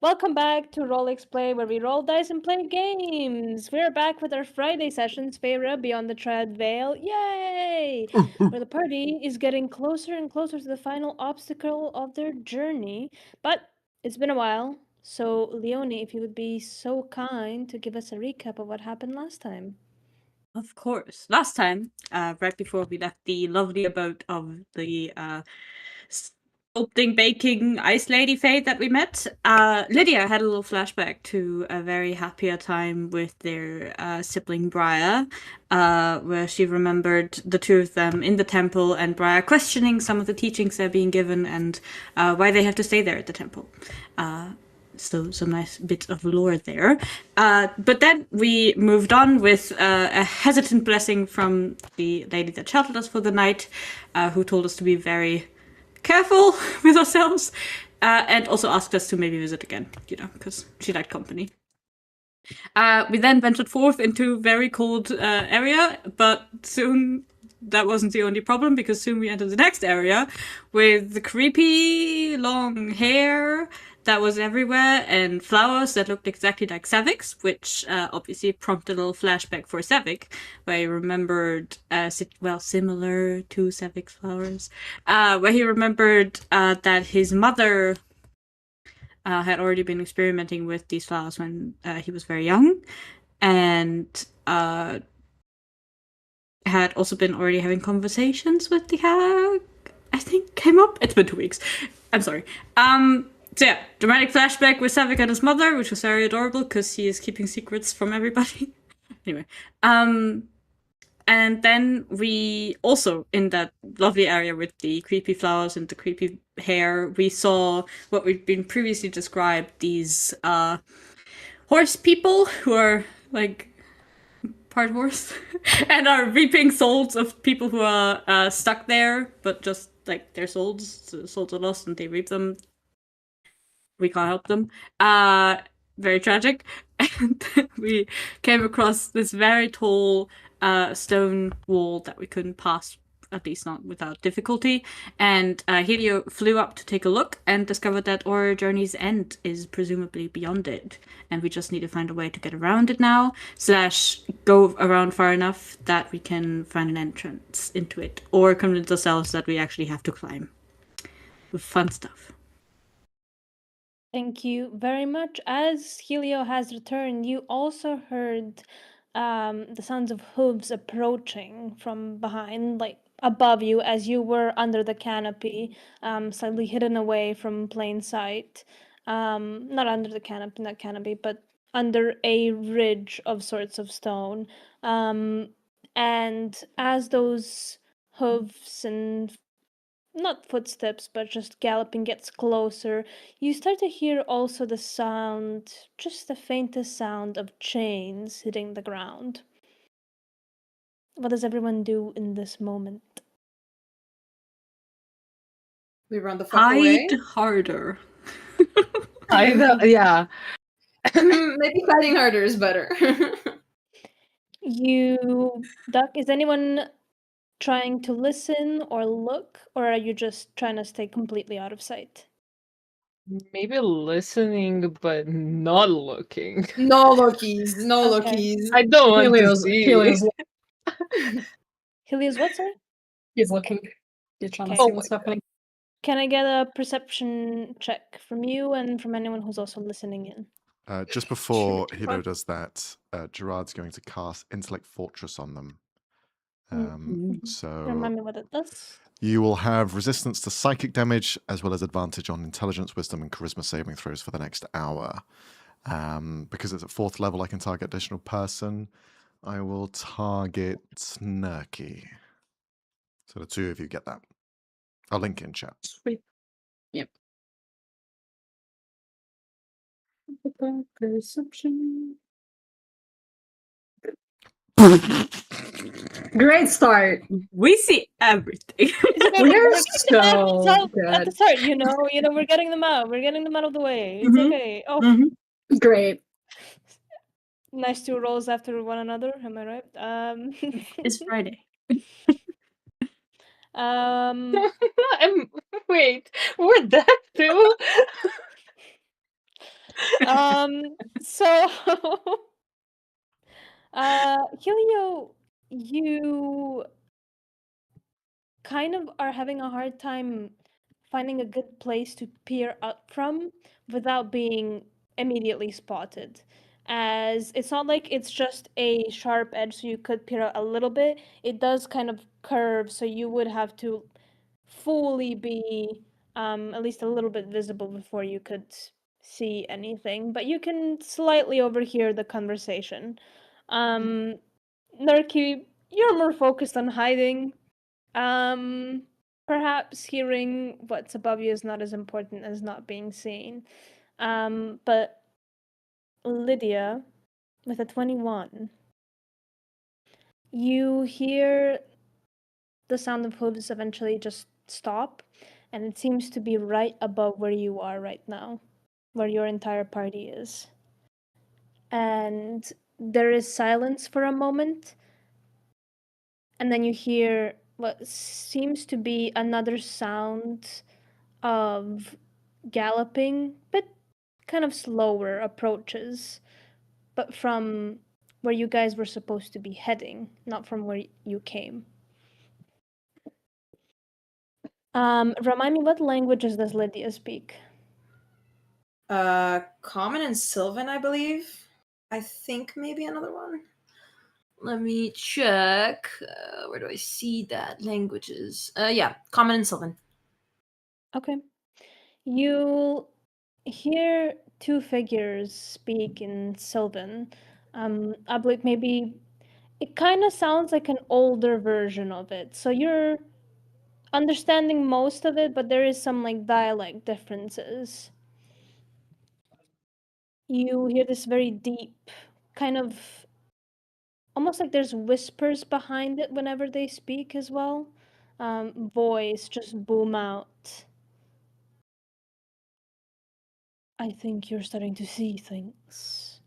Welcome back to rollxplay, where we roll dice and play games. We're back with our Friday sessions, Feyre, Beyond the Triad Veil. Yay! Where the party is getting closer and closer to the final obstacle of their journey. But it's been a while, so Leonie, if you would be so kind to give us a recap of what happened last time. Of course. Last time, right before we left the lovely abode of the sculpting, baking ice lady fate that we met, Lydia had a little flashback to a very happier time with their sibling Briar, where she remembered the two of them in the temple and Briar questioning some of the teachings they're being given and why they have to stay there at the temple. So some nice bits of lore there. But then we moved on with a hesitant blessing from the lady that sheltered us for the night, who told us to be very careful with ourselves, and also asked us to maybe visit again, because she liked company. We then ventured forth into very cold area, but soon that wasn't the only problem, because soon we entered the next area with the creepy long hair that was everywhere and flowers that looked exactly like Savik's, which obviously prompted a little flashback for Savik, where he remembered, similar to Savik's flowers, where he remembered that his mother had already been experimenting with these flowers when he was very young, and had also been already having conversations with the hag, I think came up. It's been 2 weeks. I'm sorry. So yeah, dramatic flashback with Savik and his mother, which was very adorable because he is keeping secrets from everybody. Anyway, and then we also, in that lovely area with the creepy flowers and the creepy hair, we saw what we've been previously described, these horse people who are like part horse and are reaping souls of people who are stuck there, but just like their souls are lost and they reap them. We can't help them. Very tragic. And then we came across this very tall stone wall that we couldn't pass, at least not without difficulty. And Helio flew up to take a look and discovered that our journey's end is presumably beyond it. And we just need to find a way to get around it now, / go around far enough that we can find an entrance into it, or convince ourselves that we actually have to climb. With fun stuff. Thank you very much. As Helio has returned, you also heard the sounds of hooves approaching from behind, like above you, as you were under the canopy, slightly hidden away from plain sight. Not under the canopy, but under a ridge of sorts of stone. And as those hooves and not footsteps, but just galloping gets closer, you start to hear also the sound, just the faintest sound of chains hitting the ground. What does everyone do in this moment? We run the fuck away. Hide harder. I know, yeah. Maybe fighting harder is better. You duck. Is anyone trying to listen or look, or are you just trying to stay completely out of sight? Maybe listening, but not looking. No lookies, no Okay. lookies. I don't want Helio's, to see. Helio's, Helios, what, sorry? he's looking. He's trying to Okay. see what's happening. Can I get a perception check from you and from anyone who's also listening in? Just before Sure. Hilo does that, Gerard's going to cast Intellect Fortress on them. So Remind me what it does. you will have resistance to psychic damage as well as advantage on intelligence, wisdom, and charisma saving throws for the next hour. Because it's at 4th level, I can target additional person. I will target Snurky. So the two of you get that. I'll link in chat. Sweet. Yep. Perception. Great start. We see everything. We're so At good. the start, we're getting them out. We're getting them out of the way. It's Mhm. okay. Oh, Great. nice 2 rolls after one another. Am I right? It's Friday. Um, Wait, we're that too. So, Helio, you kind of are having a hard time finding a good place to peer up from without being immediately spotted. As it's not like it's just a sharp edge, so you could peer out a little bit. It does kind of curve, so you would have to fully be at least a little bit visible before you could see anything. But you can slightly overhear the conversation. Nerky, you're more focused on hiding. Perhaps hearing what's above you is not as important as not being seen. But Lydia, with a 21, you hear the sound of hooves eventually just stop, and it seems to be right above where you are right now, where your entire party is. And there is silence for a moment, and then you hear what seems to be another sound of galloping, but kind of slower approaches, but from where you guys were supposed to be heading, not from where you came. Remind me, what languages does Lydia speak? Common and Sylvan, I believe. I think maybe another one. Let me check. Where do I see that? Languages. Yeah, Common and Sylvan. Okay. You hear two figures speak in Sylvan. I believe maybe it kind of sounds like an older version of it. So you're understanding most of it, but there is some like dialect differences. You hear this very deep, kind of almost like there's whispers behind it whenever they speak as well. Voice just boom out. I think you're starting to see things.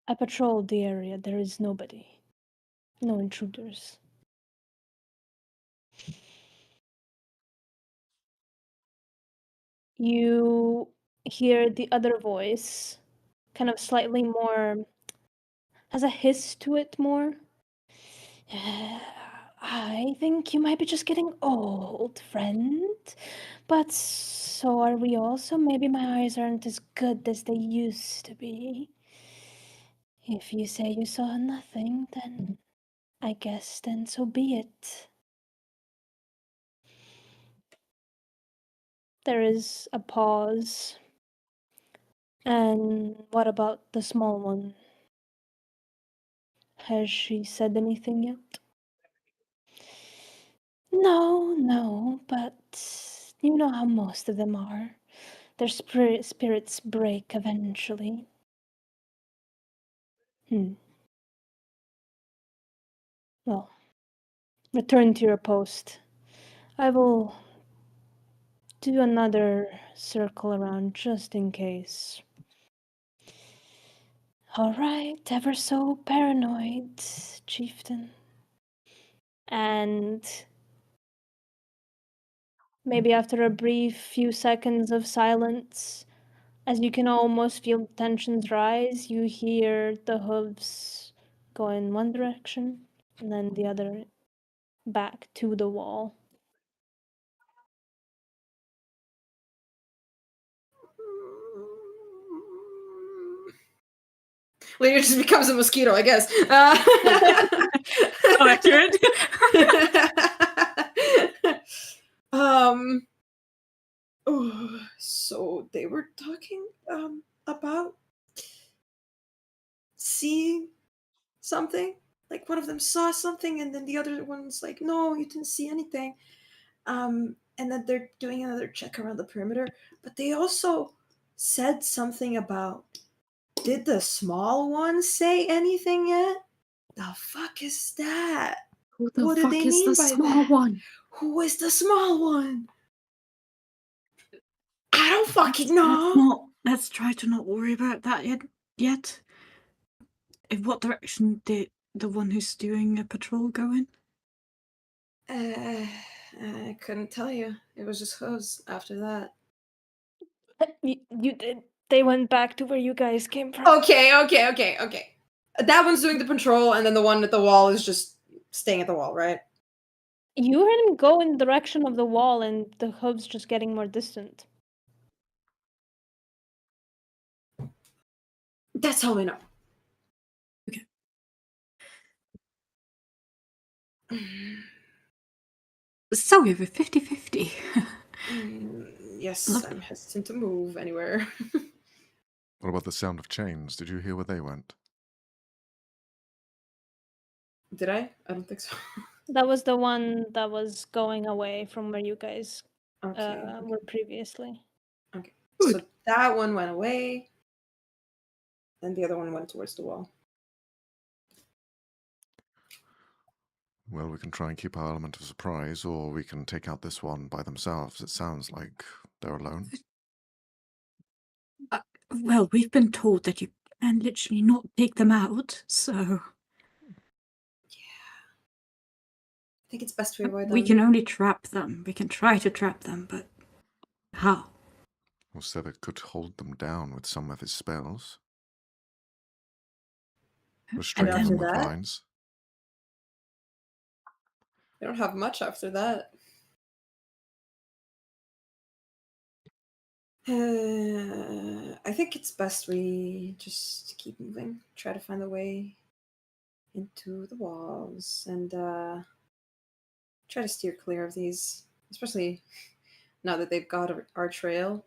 I patrolled the area. There is nobody. No intruders. You hear the other voice, kind of slightly more, has a hiss to it more. I think you might be just getting old, friend. But so are we all, so maybe my eyes aren't as good as they used to be. If you say you saw nothing, then I guess then so be it. There is a pause. And what about the small one? Has she said anything yet? No, but you know how most of them are. Their spirits break eventually. Well, return to your post. I will do another circle around just in case. All right, ever so paranoid, chieftain. And maybe after a brief few seconds of silence, as you can almost feel tensions rise, you hear the hooves go in one direction and then the other back to the wall. Later just becomes a mosquito, I guess. So accurate. So they were talking about seeing something. Like one of them saw something, and then the other one's like, "No, you didn't see anything." And then they're doing another check around the perimeter. But they also said something about, did the small one say anything yet? The fuck is that? Who the What do fuck they is mean the by small that? one? Who is the small one? I don't fucking know. Let's try to not worry about that yet. In what direction did the one who's doing a patrol go in? I couldn't tell you. It was just hooves after that. You did. They went back to where you guys came from. Okay. That one's doing the patrol, and then the one at the wall is just staying at the wall, right? You heard him go in the direction of the wall, and the hooves just getting more distant. That's how we know. Okay. So we have a 50-50. Yes, Lovely. I'm hesitant to move anywhere. What about the sound of chains? Did you hear where they went? Did I? I don't think so. That was the one that was going away from where you guys Okay. were previously. Okay. So that one went away, and the other one went towards the wall. Well, we can try and keep our element of surprise, or we can take out this one by themselves. It sounds like they're alone. Well, we've been told that you can literally not take them out, so I think it's best we avoid them. we can only trap them. We can try to trap them, but how? Well, Sevek could hold them down with some of his spells. Restraining after them with that? vines. We don't have much after that. I think it's best we just keep moving. Try to find a way into the walls and try to steer clear of these, especially now that they've got our trail.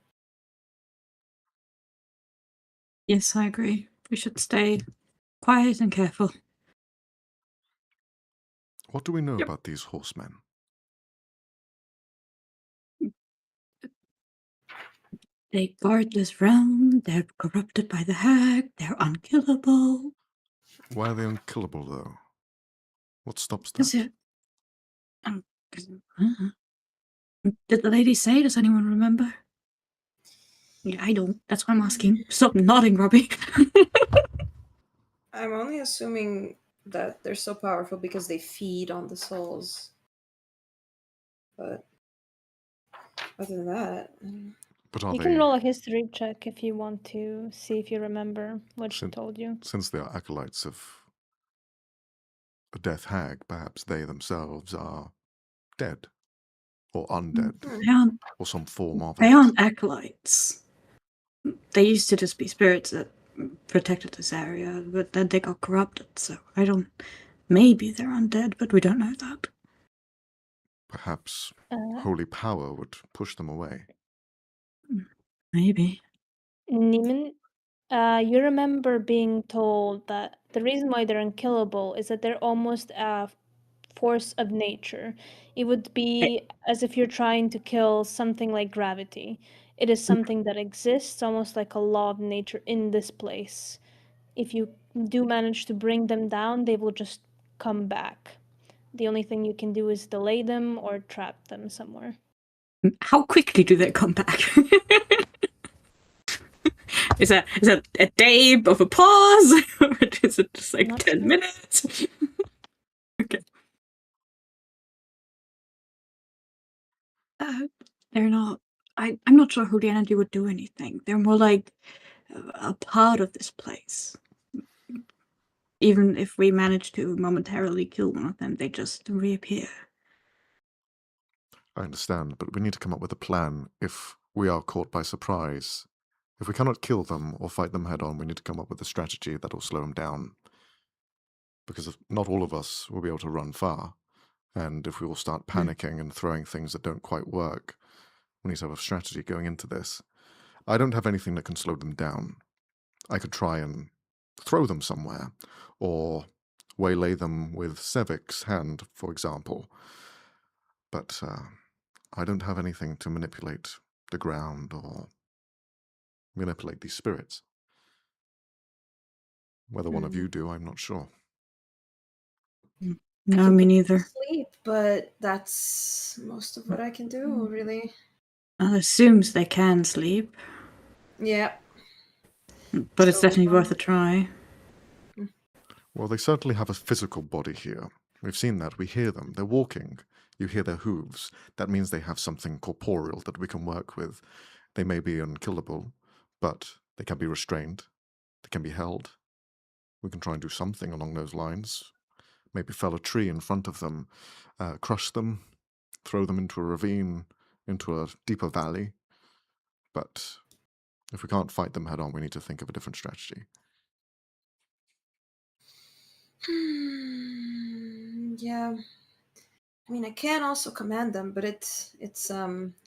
Yes, I agree. We should stay quiet and careful. What do we know about these horsemen? They guard this realm, they're corrupted by the hag, they're unkillable. Why are they unkillable, though? What stops Is that? it? Did the lady say? Does anyone remember? Yeah, I don't. That's why I'm asking. Stop nodding, Robbie. I'm only assuming that they're so powerful because they feed on the souls. But other than that, But are You they, can roll a history check if you want to see if you remember what she told you. since they are acolytes of a death hag, perhaps they themselves are dead, or undead, or some form of They it? aren't acolytes. They used to just be spirits that protected this area, but then they got corrupted, so I don't... Maybe they're undead, but we don't know that. Perhaps holy power would push them away. Maybe. Neiman, you remember being told that the reason why they're unkillable is that they're almost a force of nature. It would be as if you're trying to kill something like gravity. It is something that exists, almost like a law of nature in this place. If you do manage to bring them down, they will just come back. The only thing you can do is delay them or trap them somewhere. How quickly do they come back? Is that a day of a pause? Or is it just like Not 10 sure. minutes? Okay. They're not... I'm not sure Holy Energy would do anything. They're more like a part of this place. Even if we manage to momentarily kill one of them, they just reappear. I understand, but we need to come up with a plan if we are caught by surprise. If we cannot kill them or fight them head on, we need to come up with a strategy that will slow them down. Because not all of us will be able to run far. And if we all start panicking and throwing things that don't quite work, we need to have a strategy going into this. I don't have anything that can slow them down. I could try and throw them somewhere, or waylay them with Sevik's hand, for example. But I don't have anything to manipulate the ground or manipulate these spirits. Whether one of you do, I'm not sure. No, me neither. sleep, but that's most of what I can do, really. That assumes they can sleep, Yeah. but it's So, definitely worth a try. Well, they certainly have a physical body here. We've seen that. We hear them. They're walking. You hear their hooves. That means they have something corporeal that we can work with. They may be unkillable, but they can be restrained. They can be held. We can try and do something along those lines. Maybe fell a tree in front of them, crush them, throw them into a ravine, into a deeper valley. But if we can't fight them head on, we need to think of a different strategy. Yeah. I mean, I can also command them, but it's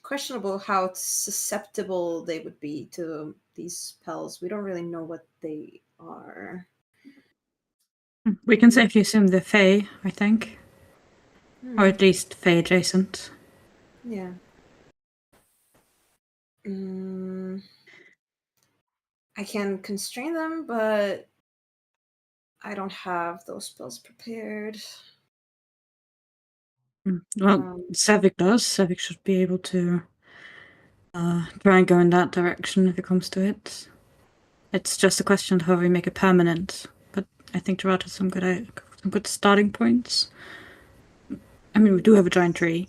questionable how susceptible they would be to these spells. We don't really know what they are. We can safely assume they're Fae, I think. Or at least Fae adjacent. Yeah. I can constrain them, but I don't have those spells prepared. Well, Savik does. Savik should be able to try and go in that direction if it comes to it. It's just a question of how we make it permanent. But I think Triad has some good starting points. I mean, we do have a giant tree.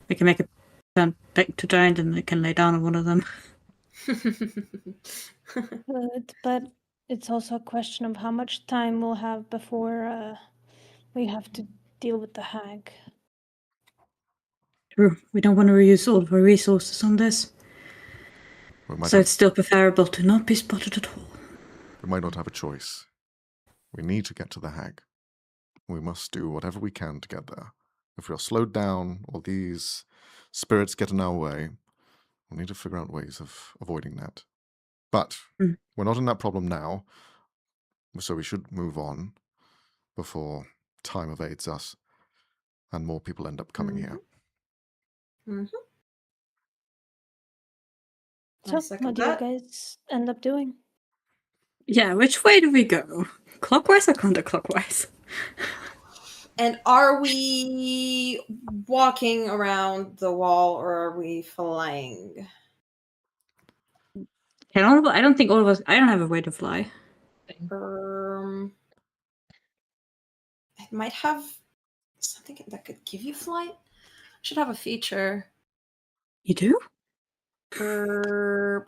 We can make it turn back to giant and they can lay down on one of them. Good, but it's also a question of how much time we'll have before we have to deal with the hag. True. We don't want to reuse all of our resources on this. So it's still preferable to not be spotted at all. We might not have a choice. We need to get to the hag. We must do whatever we can to get there. If we are slowed down or these spirits get in our way, we'll need to figure out ways of avoiding that. But we're not in that problem now, so we should move on before time evades us and more people end up coming here. So, what do you guys end up doing? Yeah, which way do we go? Clockwise or counterclockwise? And are we walking around the wall or are we flying? I don't think all of us. I don't have a way to fly. It might have something that could give you flight. Should have a feature. You do? You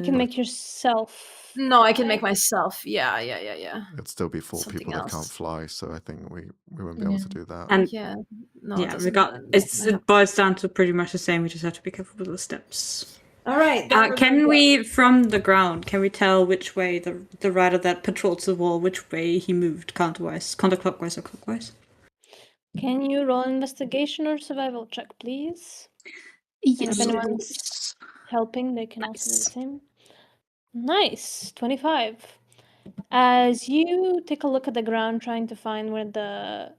can make yourself. No, I can make myself. Yeah. It'd still be 4 Something people that can't else. fly, so I think we won't be able to do that. And Yeah. No, yeah, it it boils down to pretty much the same. We just have to be careful with the steps. All right. Can we, from the ground, can we tell which way the rider that patrols the wall, which way he moved, counterclockwise or clockwise? Can you roll investigation or survival check, please? Yes. And if anyone's helping, they can also do the same. Nice, 25. As you take a look at the ground, trying to find where the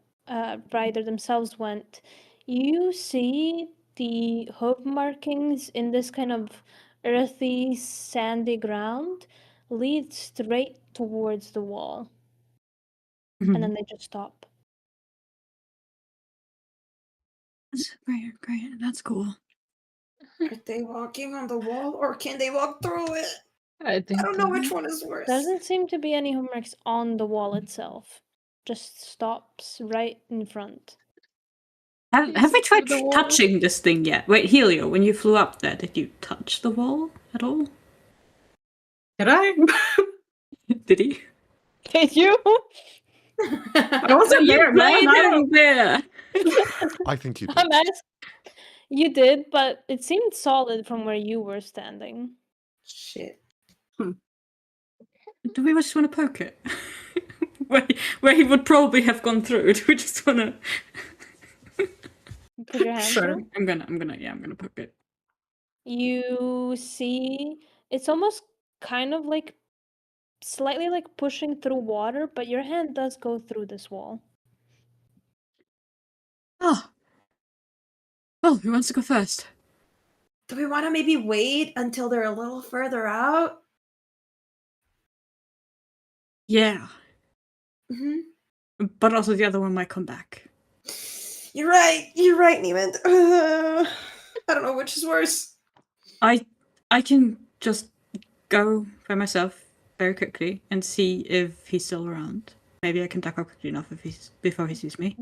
rider themselves went, you see the hoof markings in this kind of earthy, sandy ground lead straight towards the wall. And then they just stop. Great. That's cool. Are they walking on the wall or can they walk through it? I don't know which one is worse. Doesn't seem to be any homeworks on the wall itself. Just stops right in front. Have we tried touching this thing yet? Wait, Helio, when you flew up there, did you touch the wall at all? Did I? Did he? Did you? I wasn't there, man. I don't there. I think you did. I'm asking. You did, but it seemed solid from where you were standing. Shit. Do we just want to poke it? where he would probably have gone through. Do we just want to? Put your hand Sure. through. I'm gonna poke it. You see, it's almost kind of like slightly like pushing through water, but your hand does go through this wall. Oh. Well, who wants to go first? Do we want to maybe wait until they're a little further out? Yeah. Mm-hmm. But also the other one might come back. You're right, Neiman. I don't know which is worse. I can just go by myself very quickly and see if he's still around. Maybe I can duck up quickly enough before he sees me.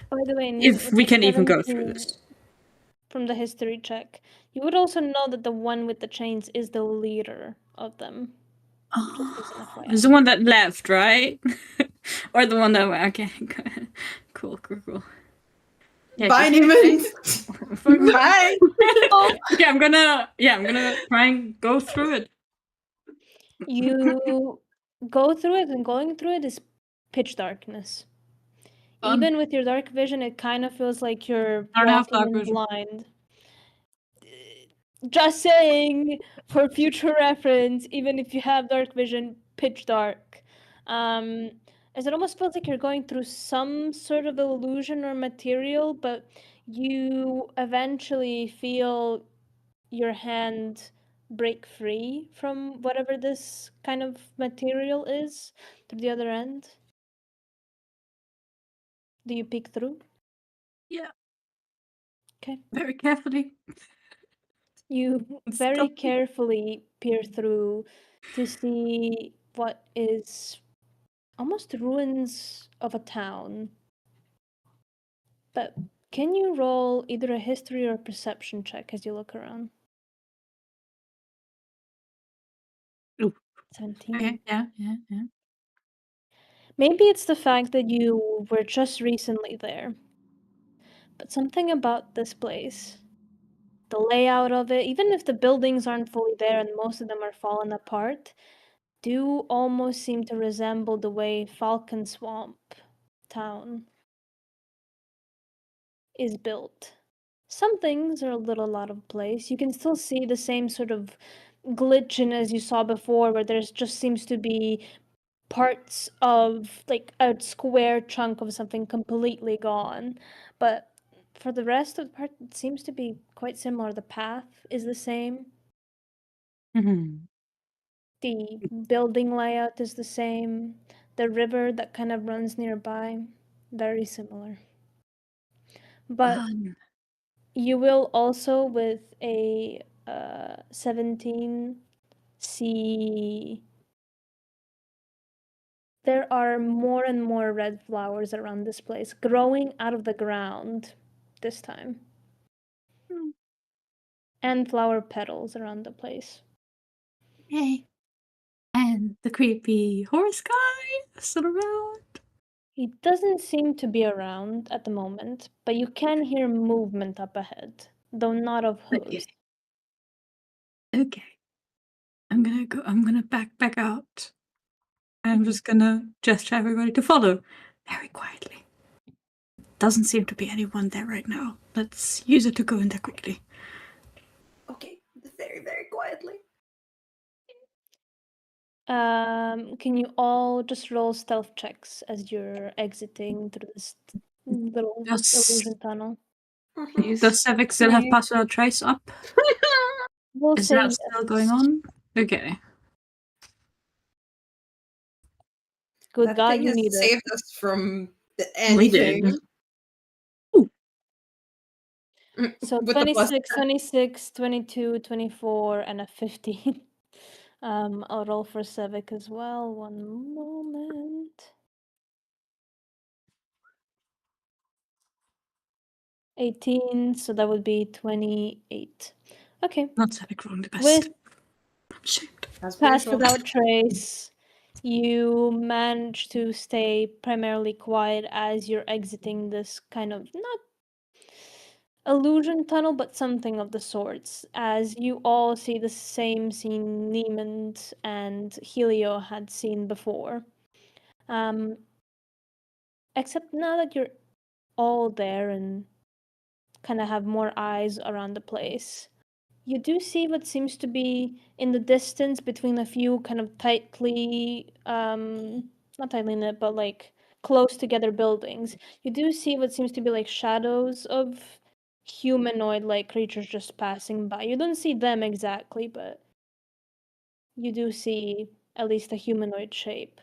By the way, If we can even go through 17 this. from the history check, you would also know that the one with the chains is the leader of them. Just as an FYI. It's the one that left, right? Or the one that okay. Cool. Yeah, Bye, she's Newman. Bye. yeah, I'm gonna try and go through it. You go through it, and going through it is pitch darkness. Fun. Even with your dark vision, it kind of feels like you're I don't have walking dark in vision. blind. Just saying, for future reference, even if you have dark vision, pitch dark. As it almost feels like you're going through some sort of illusion or material, but you eventually feel your hand break free from whatever this kind of material is to the other end. Do you peek through? Yeah. Okay. Very carefully. You It's very stealthy. carefully peer through to see what is almost ruins of a town. But can you roll either a history or a perception check as you look around? Ooh. 17. Okay, yeah. Maybe it's the fact that you were just recently there. But something about this place, the layout of it, even if the buildings aren't fully there and most of them are fallen apart, do almost seem to resemble the way Falcon Swamp Town is built. Some things are a little out of place. You can still see the same sort of glitching as you saw before, where there's just seems to be parts of like a square chunk of something completely gone. But for the rest of the part, it seems to be quite similar. The path is the same. Mm-hmm. The building layout is the same. The river that kind of runs nearby, very similar. But you will also, with a 17, see there are more and more red flowers around this place, growing out of the ground this time. And flower petals around the place. Yay. And the creepy horse guy is still around. He doesn't seem to be around at the moment, but you can hear movement up ahead, though not of hooves. Okay. I'm gonna back out. I'm just gonna gesture everybody to follow. Very quietly. Doesn't seem to be anyone there right now. Let's use it to go in there quickly. Okay, very, very quietly. Can you all just roll stealth checks as you're exiting through this little illusion tunnel? Please. Does Sevik still have password trace up? We'll Is say that yes. still going on? Okay. Good That God, thing you has need it. saved us from We anything. did. So With the plus 26, 26, 22, 24, and a 15. I'll roll for Sevik as well. One moment. 18, so that would be 28. Okay. Not Sevik rolling the best. With I'm ashamed. That's Pass brutal. without trace, you manage to stay primarily quiet as you're exiting this kind of not illusion tunnel, but something of the sorts, as you all see the same scene Niemand and Helio had seen before. Except now that you're all there and kind of have more eyes around the place, you do see what seems to be in the distance between a few kind of tightly, not tightly knit, but like close together buildings. You do see what seems to be like shadows of humanoid-like creatures just passing by. You don't see them exactly, but you do see at least a humanoid shape.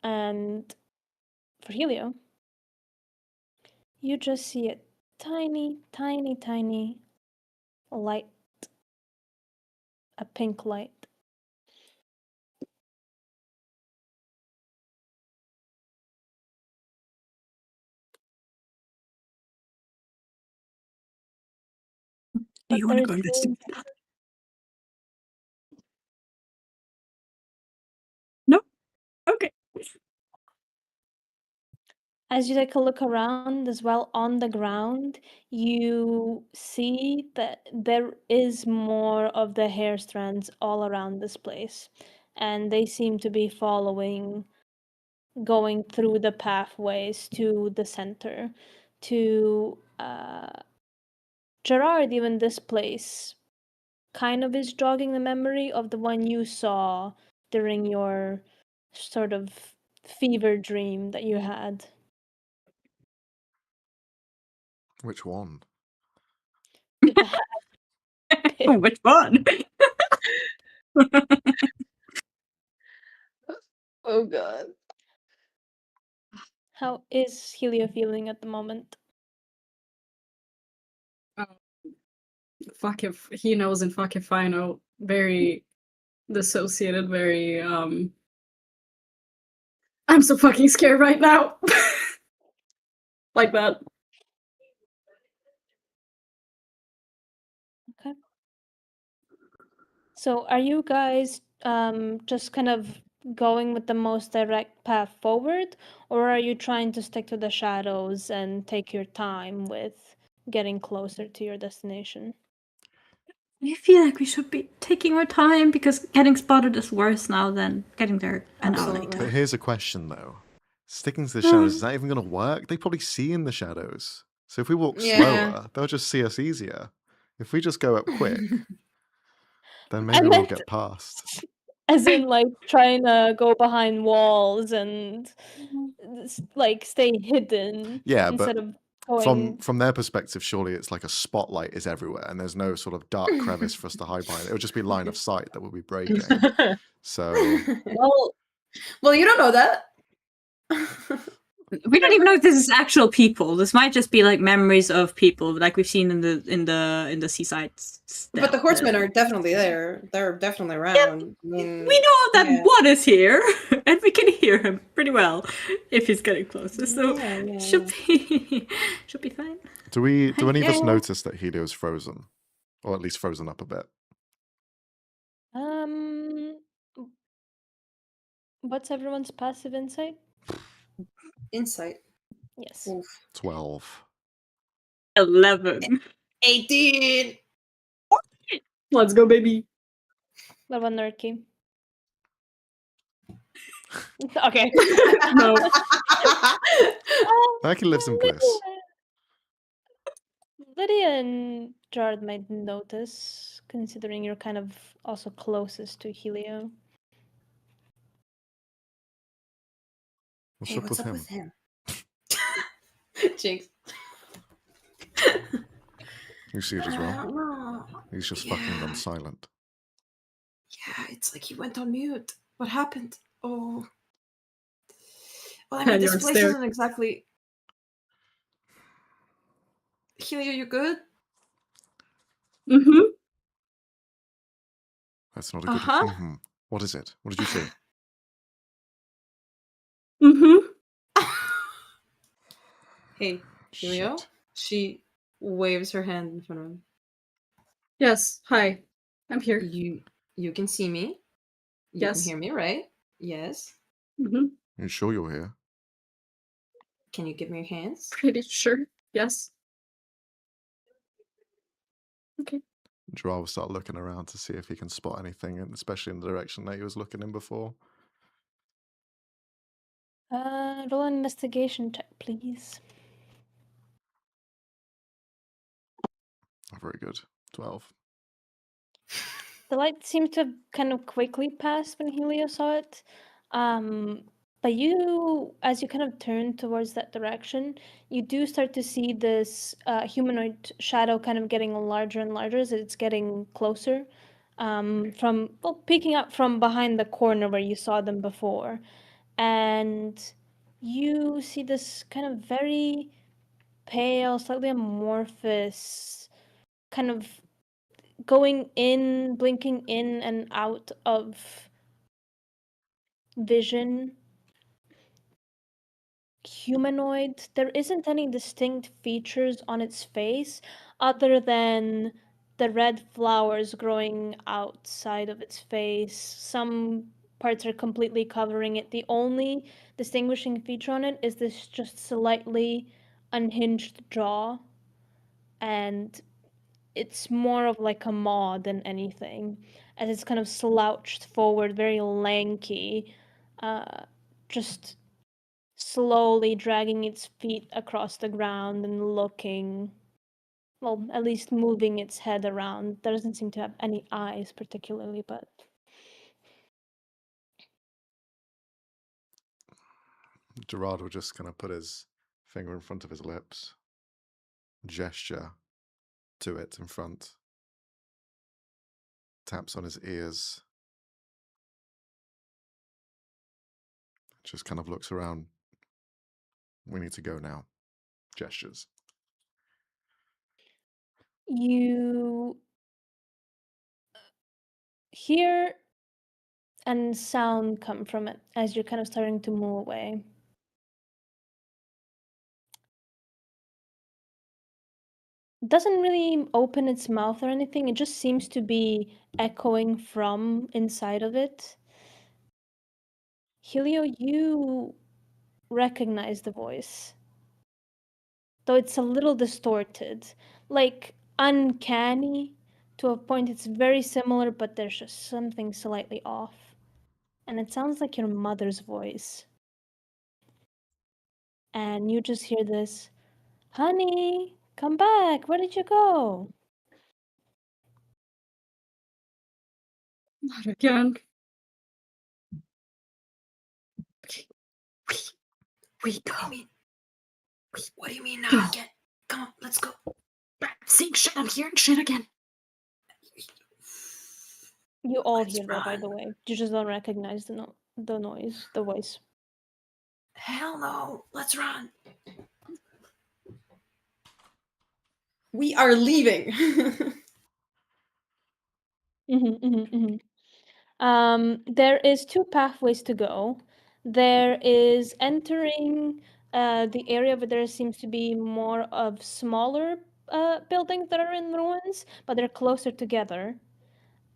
And for Helio, you just see a tiny, tiny, tiny light. A pink light. Do you But want to go there's investigate this- that? No? Okay. As you take a look around as well on the ground, you see that there is more of the hair strands all around this place. And they seem to be going through the pathways to the center. To Gerard, even this place kind of is jogging the memory of the one you saw during your sort of fever dream that you had. Which one? The bad Which one? Oh god. How is Helio feeling at the moment? Fuck if he knows and fuck if I know. Very dissociated, very I'm so fucking scared right now. Like that. Okay. So are you guys just kind of going with the most direct path forward, or are you trying to stick to the shadows and take your time with getting closer to your destination? I feel like we should be taking our time because getting spotted is worse now than getting there an hour Absolutely. later. But here's a question though. Sticking to the shadows, is that even going to work? They probably see in the shadows. So if we walk Yeah. slower, they'll just see us easier. If we just go up quick, then maybe we'll meant- get past. As in, like, trying to go behind walls and like stay hidden Yeah, instead but of going. from their perspective, surely it's like a spotlight is everywhere and there's no sort of dark crevice for us to hide behind. It would just be line of sight that we'll be breaking. So Well, you don't know that. We don't even know if this is actual people. This might just be like memories of people, like we've seen in the seaside. But the horsemen are definitely there. They're definitely around. I mean, We know that yeah. one is here, and we can hear him pretty well if he's getting closer. So Yeah. should be should be fine. do any of us Yeah. notice that Helio's frozen? Or at least frozen up a bit? What's everyone's passive insight? Insight. Yes. Oof. 12. 11. 18. Let's go, baby. What about Nurki? Okay. No. Nike lives in bliss. Lydia and Jared might notice, considering you're kind of also closest to Helio. What's Hey, up what's with up him? with him? Jinx. You see it as I well? don't know. He's just fucking gone silent. Yeah, it's like he went on mute. What happened? Oh. Well, I And mean, this you're place there. isn't exactly. Helio, you good? Mm-hmm. That's not a good. Uh-huh. Mhm. What is it? What did you see? Mm-hmm. Hey, Helio? Shit. She waves her hand in front of him. Yes. Hi. I'm here. You can see me. You Yes. can hear me, right? Yes. Mm-hmm. You sure you're here? Can you give me your hands? Pretty sure. Yes. Okay. Joel will start looking around to see if he can spot anything, and especially in the direction that he was looking in before. Roll an investigation check, please. Oh, very good. 12. The light seemed to have kind of quickly passed when Helio saw it. But you, as you kind of turn towards that direction, you do start to see this humanoid shadow kind of getting larger and larger as it's getting closer. Peeking up from behind the corner where you saw them before. And you see this kind of very pale, slightly amorphous, kind of going in, blinking in and out of vision. Humanoid. There isn't any distinct features on its face other than the red flowers growing outside of its face. Some parts are completely covering it. The only distinguishing feature on it is this just slightly unhinged jaw, and it's more of like a maw than anything, as it's kind of slouched forward, very lanky, just slowly dragging its feet across the ground and looking, well, at least moving its head around. Doesn't seem to have any eyes particularly, but Gerard will just kind of put his finger in front of his lips, gesture to it in front, taps on his ears, just kind of looks around. We need to go now. Gestures. you hear and sound come from it as you're kind of starting to move away. Doesn't really open its mouth or anything. It just seems to be echoing from inside of it. Helio, you recognize the voice, though it's a little distorted, like uncanny to a point. It's very similar, but there's just something slightly off. And it sounds like your mother's voice. And you just hear this, "Honey, come back. Where did you go?" Not again. We go. What do you mean now Go. again? Come on, let's go. I'm seeing shit. I'm hearing shit again. You all Let's hear that, by run. the way. You just don't recognize the noise, the voice. Hell no. Let's run. We are leaving. There is 2 pathways to go. There is entering the area where there seems to be more of smaller buildings that are in ruins, but they're closer together.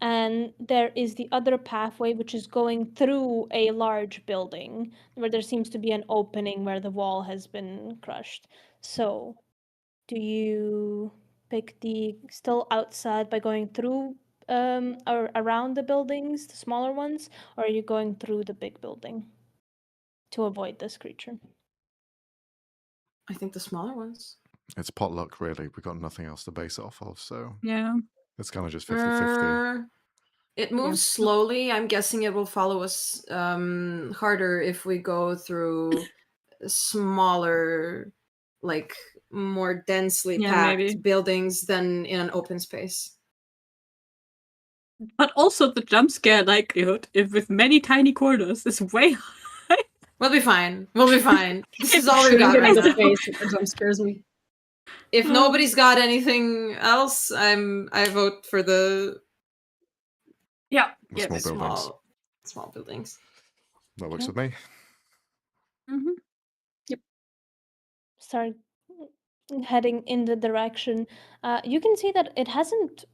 And there is the other pathway, which is going through a large building where there seems to be an opening where the wall has been crushed. So, do you pick the still outside by going through or around the buildings, the smaller ones, or are you going through the big building to avoid this creature? I think the smaller ones. It's potluck, really. We've got nothing else to base it off of, so Yeah. it's kind of just 50-50. It moves slowly. I'm guessing it will follow us harder if we go through smaller, like more densely Yeah, packed maybe. buildings than in an open space. But also the jump scare likelihood, if with many tiny corners, is way high. We'll be fine. We'll be fine. This is all we Shooting got it right in the now. face with the jump scares me. If nobody's got anything else, I vote for the Yeah. Small buildings. small buildings. That works Okay. with me. Mm-hmm. Start heading in the direction. You can see that it hasn't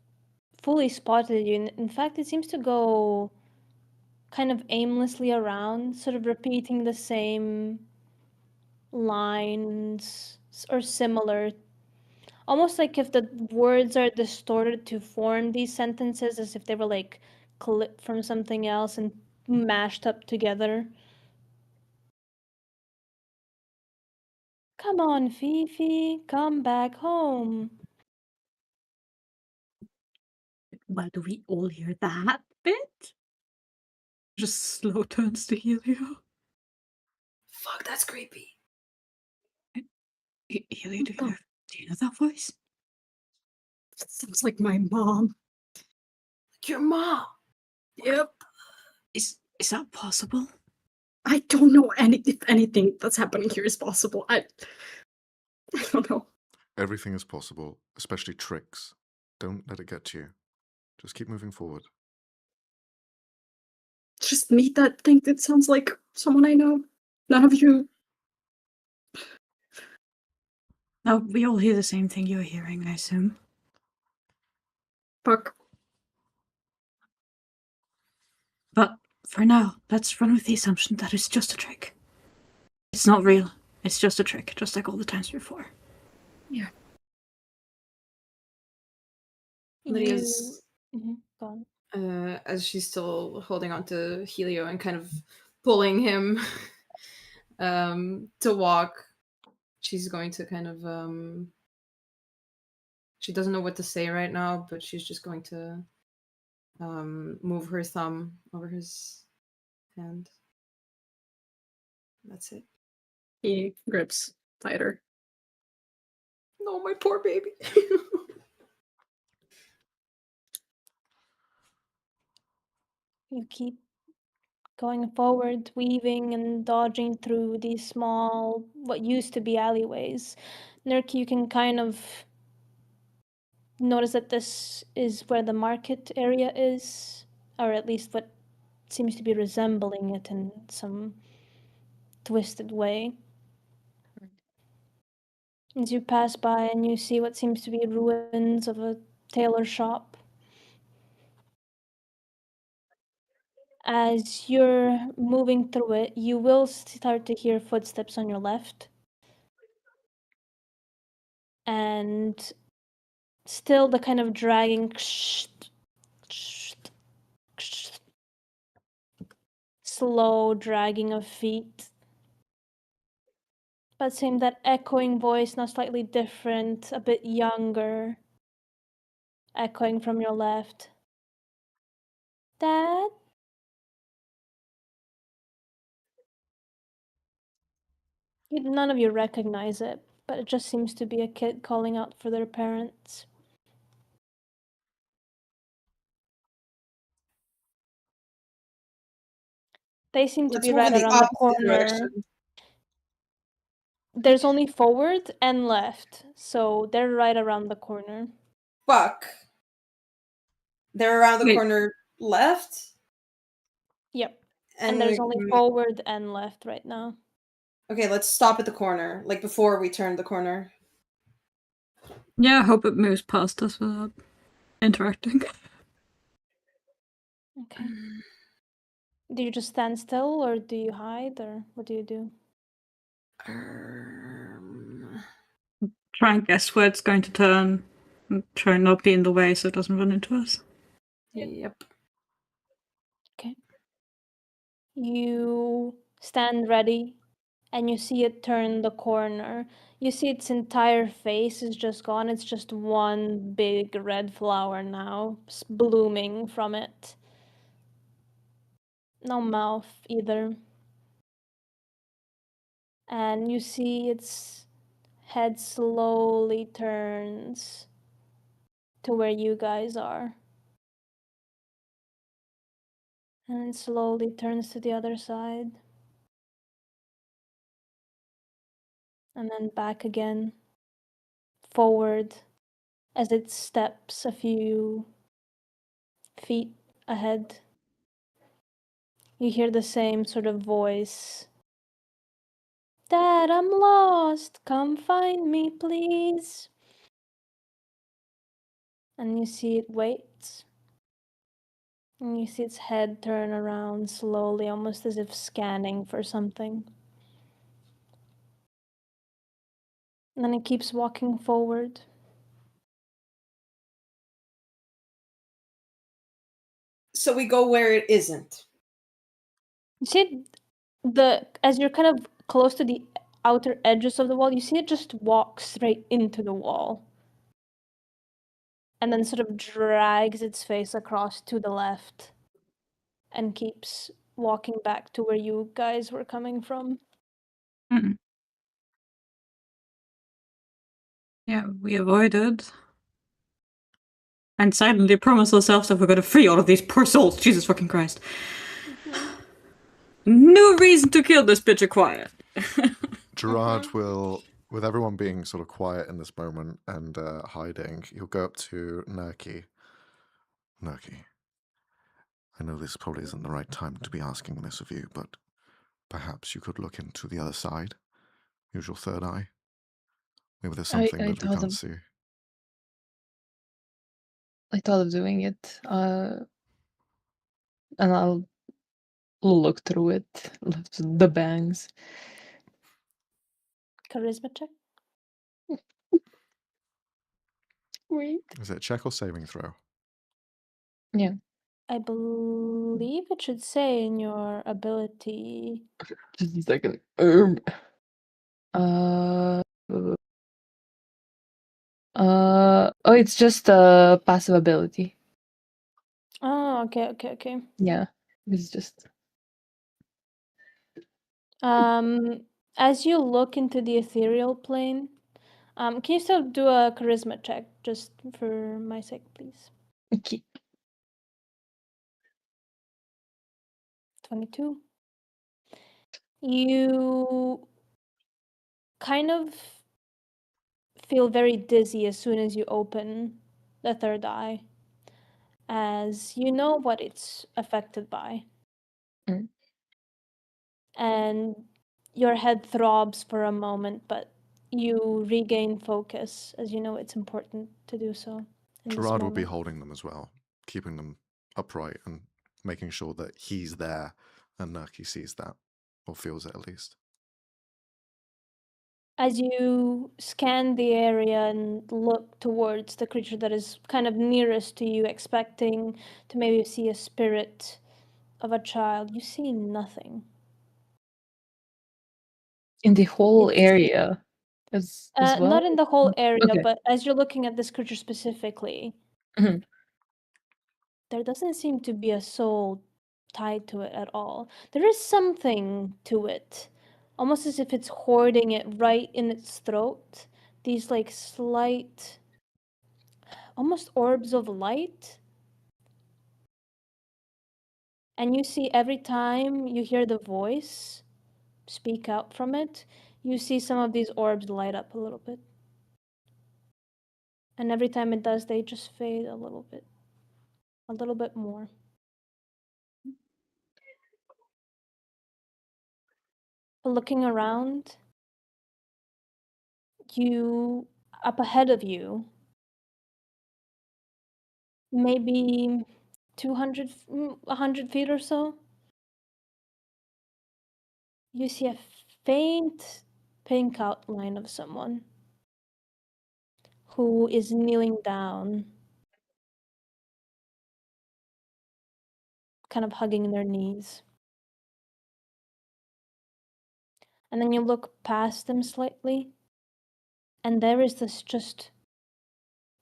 fully spotted you. In fact, it seems to go kind of aimlessly around, sort of repeating the same lines or similar. Almost like if the words are distorted to form these sentences, as if they were like clipped from something else and mashed up together. Come on, Fifi, come back home. Well, do we all hear that bit? Just slow turns to Helio. Fuck, that's creepy. Helio, do you know that voice? Sounds like my mom. Your mom. Yep. Is that possible? I don't know if anything that's happening here is possible. I don't know. Everything is possible, especially tricks. Don't let it get to you. Just keep moving forward. Just me that think that sounds like someone I know. None of you. No, we all hear the same thing you're hearing, I assume. Fuck. But for now, let's run with the assumption that it's just a trick. It's not real. It's just a trick, just like all the times before. Yeah. Lydia's, Go on. as she's still holding on to Helio and kind of pulling him to walk, she's going to kind of she doesn't know what to say right now, but she's just going to move her thumb over his hand. That's it. He grips tighter. No, my poor baby. You keep going forward, weaving and dodging through these small, what used to be alleyways. Nurk, you can kind of notice that this is where the market area is, or at least what seems to be resembling it in some twisted way. As you pass by and you see what seems to be ruins of a tailor shop. As you're moving through it, you will start to hear footsteps on your left. And still the kind of dragging slow dragging of feet. But same that echoing voice, now slightly different, a bit younger. Echoing from your left. Dad? None of you recognize it, but it just seems to be a kid calling out for their parents. They seem to Let's be move right in the around the opposite corner. direction. There's only forward and left, so they're right around the corner. Fuck. They're around the Wait. corner left? Yep. And there's like, only forward and left right now. Okay, let's stop at the corner, like before we turn the corner. Yeah, I hope it moves past us without interacting. Okay. Do you just stand still, or do you hide, or what do you do? Try and guess where it's going to turn. And try and not be in the way so it doesn't run into us. Yep. Okay. You stand ready, and you see it turn the corner. You see its entire face is just gone. It's just one big red flower now, blooming from it. No mouth either. And you see its head slowly turns to where you guys are. And slowly turns to the other side. And then back again. Forward as it steps a few feet ahead. You hear the same sort of voice. Dad, I'm lost. Come find me, please. And you see it waits. And you see its head turn around slowly, almost as if scanning for something. And then it keeps walking forward. So we go where it isn't. You see as you're kind of close to the outer edges of the wall, you see it just walk straight into the wall. And then sort of drags its face across to the left. And keeps walking back to where you guys were coming from. Mm. Yeah, we avoided. And silently promise ourselves that we're gonna free all of these poor souls. Jesus fucking Christ. No reason to kill this bitch quiet. Gerard will, with everyone being sort of quiet in this moment and hiding, he'll go up to Nurki. Nurki, I know this probably isn't the right time to be asking this of you, but perhaps you could look into the other side. Use your third eye. Maybe there's something I that we told can't him. see. I thought of doing it. And I'll look through it. The bangs. Charisma check. Wait. Is it a check or saving throw? Yeah. I believe it should say in your ability. Just a second. Oh, it's just a passive ability. Oh, okay. Yeah. It's just As you look into the ethereal plane, can you still do a charisma check, just for my sake, please? okay. 22. You kind of feel very dizzy as soon as you open the third eye, as you know what it's affected by. Mm. And your head throbs for a moment, but you regain focus, as you know it's important to do so in this Triad will be moment. holding them as well, keeping them upright and making sure that he's there and Nurki sees that, or feels it at least. As you scan the area and look towards the creature that is kind of nearest to you, expecting to maybe see a spirit of a child, you see nothing. In the whole It's- area as well? Not in the whole area, Okay. but as you're looking at this creature specifically, Mhm. there doesn't seem to be a soul tied to it at all. There is something to it, almost as if it's hoarding it right in its throat. These like slight, almost orbs of light. And you see every time you hear the voice speak out from it, you see some of these orbs light up a little bit. And every time it does, they just fade a little bit more. But looking around, you, up ahead of you, maybe 100 feet or so, you see a faint pink outline of someone who is kneeling down, kind of hugging their knees. And then you look past them slightly, and there is this just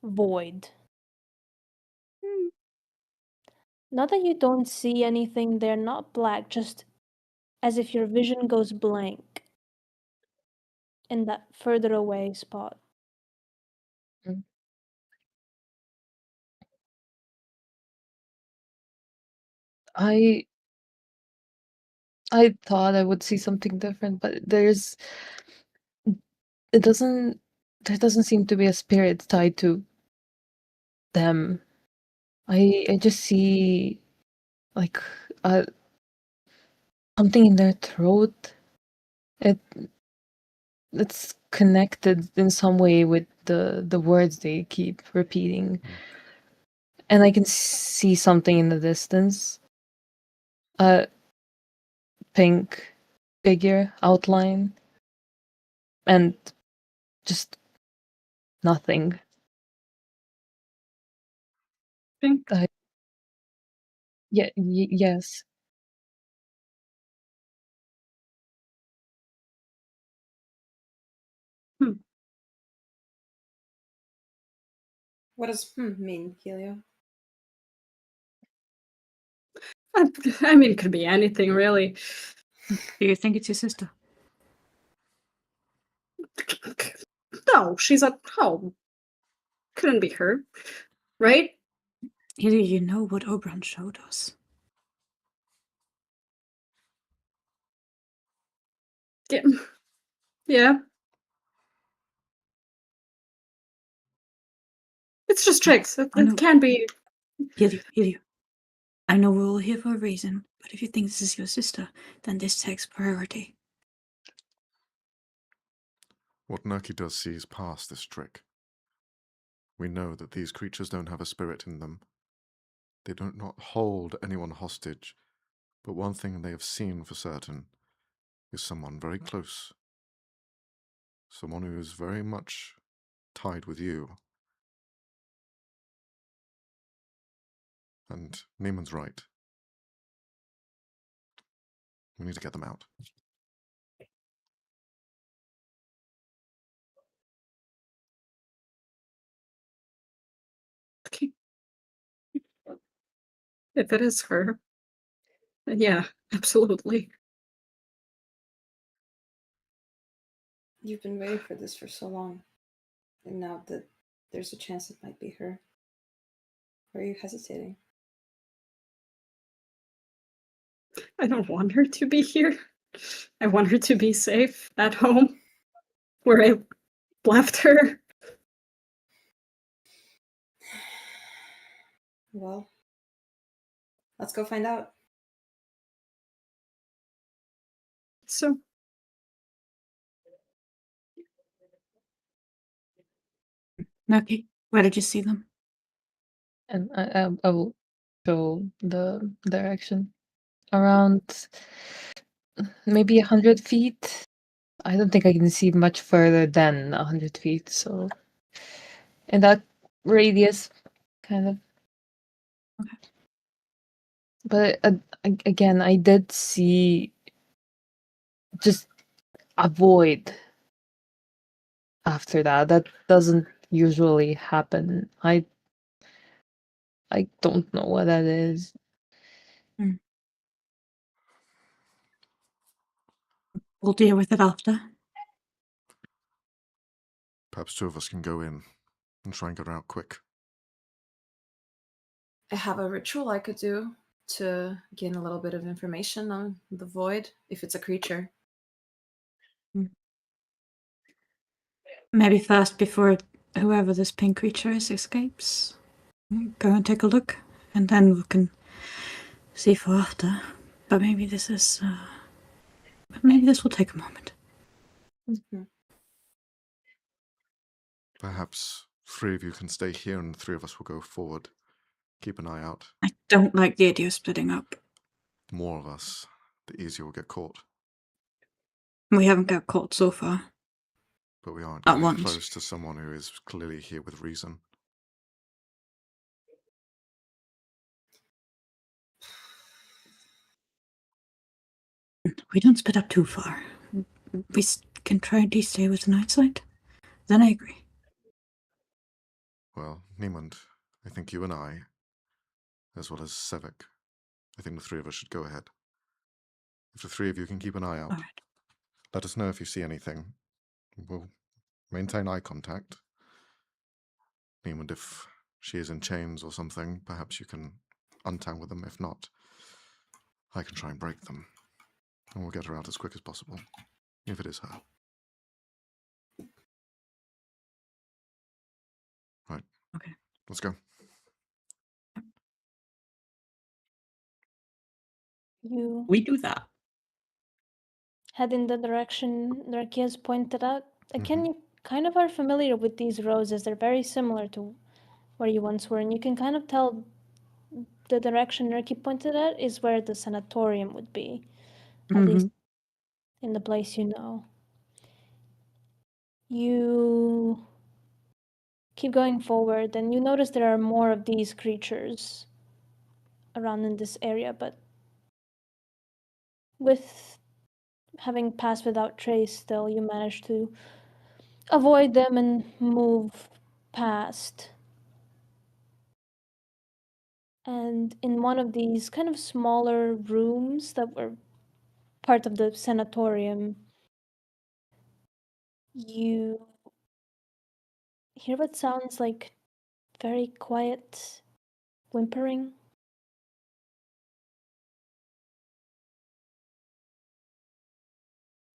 void. Not that you don't see anything there, not black, just as if your vision goes blank in that further away spot. Mm. I thought I would see something different, but there doesn't seem to be a spirit tied to them. I just see like something in their throat. It's connected in some way with the words they keep repeating. And I can see something in the distance. A pink figure outline. And just nothing. Pink. Yeah, yes. What does mean, Helio? I mean, it could be anything, really. Do you think it's your sister? No, she's at home. Couldn't be her, right? Helio, you know what Oberon showed us. Yeah. Yeah. It's just tricks. It can't be. Helio. I know we're all here for a reason, but if you think this is your sister, then this takes priority. What Nurki does sees past this trick. We know that these creatures don't have a spirit in them. They do not hold anyone hostage, but one thing they have seen for certain is someone very close. Someone who is very much tied with you. And Neiman's right. We need to get them out. Okay. If it is her, then yeah, absolutely. You've been waiting for this for so long. And now that there's a chance it might be her. Why are you hesitating? I don't want her to be here. I want her to be safe at home, where I left her. Well, let's go find out. So, Okay, where did you see them? And I will show the direction. Around maybe 100 feet. I don't think I can see much further than 100 feet, so in that radius, kind of. Okay. But again, I did see just a void after that. That doesn't usually happen. I don't know what that is. We'll deal with it after. Perhaps two of us can go in and try and get her out quick. I have a ritual I could do to gain a little bit of information on the void, if it's a creature. Maybe first, before whoever this pink creature is escapes, go and take a look, and then we can see for after. But maybe this is. Maybe this will take a moment. Perhaps three of you can stay here and the three of us will go forward. Keep an eye out. I don't like the idea of splitting up. The more of us, the easier we'll get caught. We haven't got caught so far. But we aren't Not getting once. close to someone who is clearly here with reason. We don't split up too far. We can try and stay with the night side. Then I agree. Well, Niemand, I think you and I, as well as Sevik, I think the three of us should go ahead. If the three of you can keep an eye out, All right. let us know if you see anything. We'll maintain eye contact. Niemand, if she is in chains or something, perhaps you can untangle them. If not, I can try and break them. And we'll get her out as quick as possible, if it is her. Right. Okay. Let's go. You We do that. head in the direction Nerky has pointed out. Again, Mhm. you kind of are familiar with these roses. They're very similar to where you once were, and you can kind of tell the direction Nerky pointed at is where the sanatorium would be, at least in the place you know. You keep going forward, and you notice there are more of these creatures around in this area, but with having passed without trace still, you manage to avoid them and move past. And in one of these kind of smaller rooms that were part of the sanatorium, you hear what sounds like very quiet whimpering.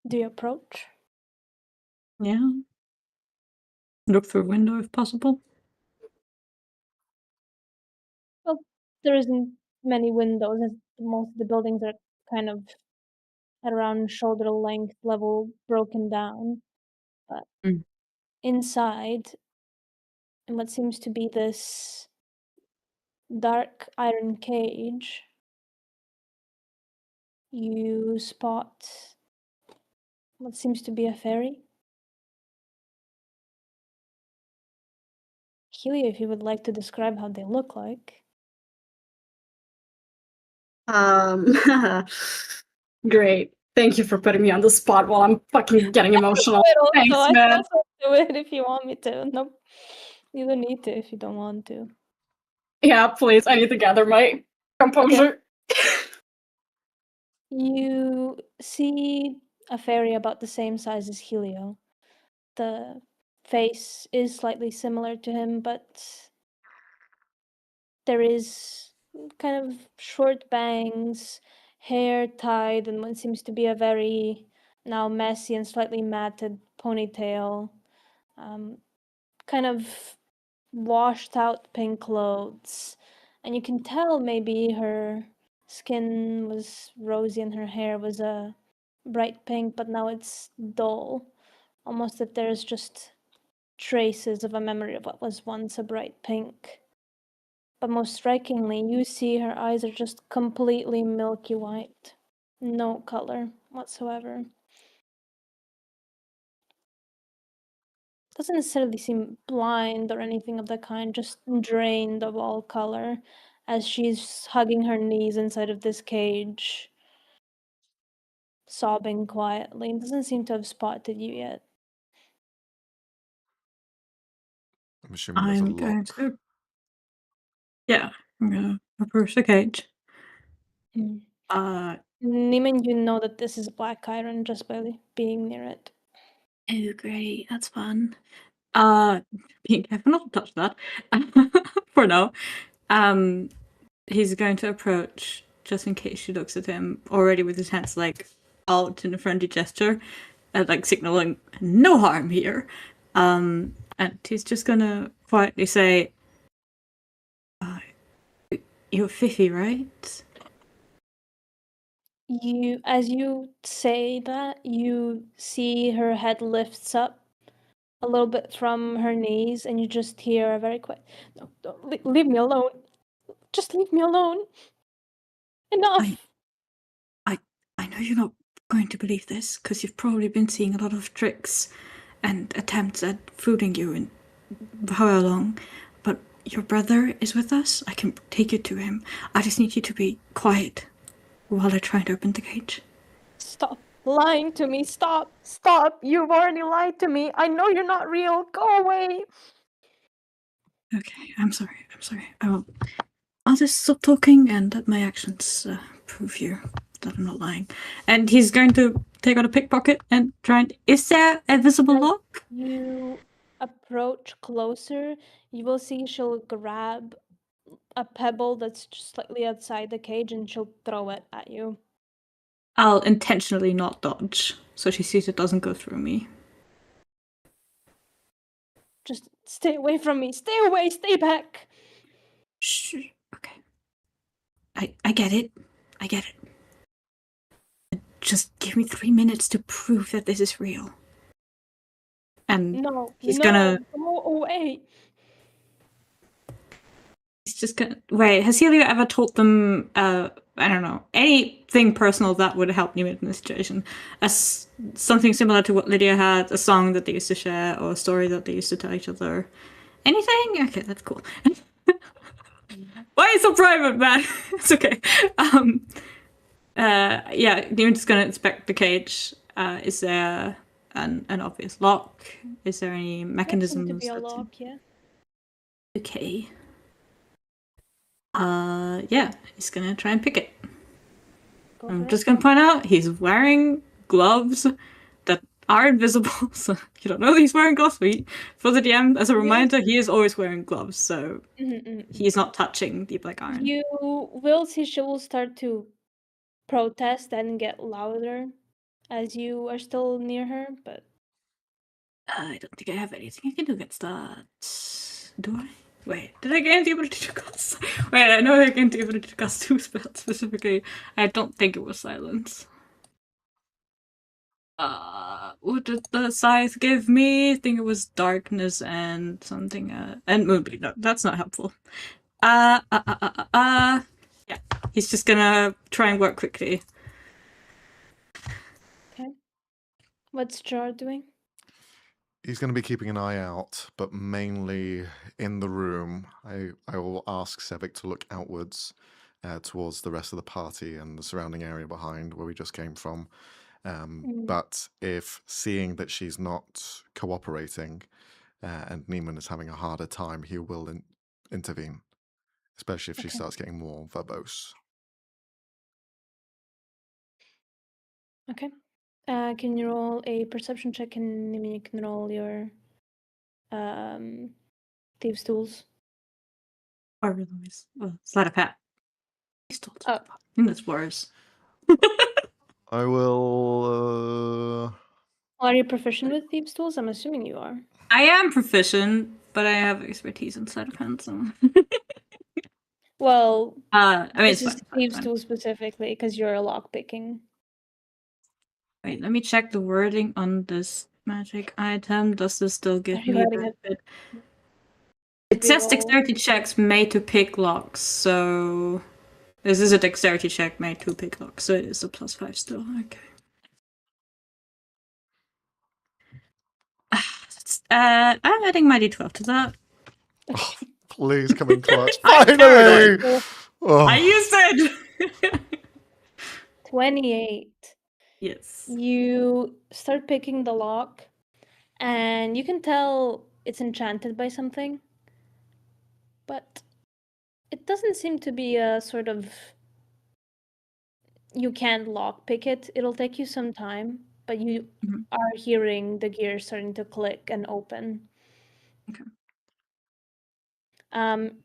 Do you approach? Yeah. Look through a window if possible. Well, there isn't many windows, as most of the buildings are kind of at around shoulder length level, broken down. But inside, in what seems to be this dark iron cage, you spot what seems to be a fairy. Helio, if you would like to describe how they look like. Great. Thank you for putting me on the spot while I'm fucking getting emotional. Thanks, I can man. also do it if you want me to. Nope. You don't need to if you don't want to. Yeah, please. I need to gather my composure. You see a fairy about the same size as Helio. The face is slightly similar to him, but there is kind of short bangs, hair tied in what seems to be a very now messy and slightly matted ponytail. Kind of washed out pink clothes. And you can tell maybe her skin was rosy and her hair was a bright pink, but now it's dull. Almost that there's just traces of a memory of what was once a bright pink. But most strikingly, you see her eyes are just completely milky white. No color whatsoever. Doesn't necessarily seem blind or anything of the kind, just drained of all color as she's hugging her knees inside of this cage, sobbing quietly. Doesn't seem to have spotted you yet. I'm assuming there's a I'm going lock. to. Yeah, I'm gonna approach the cage. Mm. Uh, Neiman, you know that this is black iron just by being near it. oh great, that's fun. Being careful not to touch that. For now. He's going to approach just in case she looks at him already with his hands like out in a friendly gesture, like signaling no harm here. And he's just gonna quietly say, "You're Fifi, right?" As you say that, you see her head lifts up a little bit from her knees, and you just hear a very quiet, "No, leave me alone. Just leave me alone. Enough." I know you're not going to believe this because you've probably been seeing a lot of tricks and attempts at fooling you in however long, but your brother is with us. I can take you to him. I just need you to be quiet while I try to open the cage. Stop lying to me. Stop. Stop. You've already lied to me. I know you're not real. Go away. Okay, I'm sorry. I'll just stop talking and let my actions prove you that I'm not lying. And he's going to take out a pickpocket and try and... Is there a visible lock? You approach closer, you will see she'll grab a pebble that's just slightly outside the cage and she'll throw it at you. I'll intentionally not dodge, so she sees it doesn't go through me. Just stay away from me. Stay away. Stay back. Shh. Okay. I get it. Just give me 3 minutes to prove that this is real. And No. he's no, gonna... Go away. He's just gonna... Wait, has Helio ever told them, I don't know, anything personal that would help you in this situation? As something similar to what Lydia had, a song that they used to share, or a story that they used to tell each other? Anything? Okay, that's cool. Why is it so private, man? It's okay. Yeah, you're just gonna inspect the cage. Is there an obvious lock? Is there any mechanisms? There seems to be a lock, yeah. Okay. Yeah, he's gonna try and pick it. Go I'm for just it. gonna point out he's wearing gloves that are invisible, so you don't know that he's wearing gloves. For the DM, as a reminder, he is always wearing gloves, so he's not touching the black iron. You will see she will start to protest and get louder as you are still near her, but I don't think I have anything I can do against that. Do I? Wait, did I gain the ability to cast? Wait, I know I gained the ability to cast 2 spells specifically. I don't think it was silence. What did the scythe give me? I think it was darkness and something, and moonbeam. No, that's not helpful. Yeah, he's just gonna try and work quickly. Okay. What's Gerard doing? He's going to be keeping an eye out, but mainly in the room. I will ask Sevik to look outwards towards the rest of the party and the surrounding area behind where we just came from. But if seeing that she's not cooperating and Neiman is having a harder time, he will intervene, especially if she Okay. starts getting more verbose. Okay. Can you roll a perception check, and Nimi, you can roll your thieves' tools. Or otherwise, well, sleight of hand. He's told Oh. I think that's worse. I will. Are you proficient with thieves' tools? I'm assuming you are. I am proficient, but I have expertise in sleight of hand, so. Well, I mean, this it's is fine. thieves' tools specifically because you're lockpicking. Wait, let me check the wording on this magic item. Does this still give Are you me a writing it? benefit? It says Reroll. dexterity checks made to pick locks, so this is a dexterity check made to pick locks, so it is a +5 still. Okay. I'm adding my d12 to that. Oh, please come in clutch. I'm Finally! paranoid. Oh. I used it! 28. Yes. You start picking the lock, and you can tell it's enchanted by something, but it doesn't seem to be a sort of. You can't lockpick it. It'll take you some time, but you Mhm. are hearing the gears starting to click and open. Okay.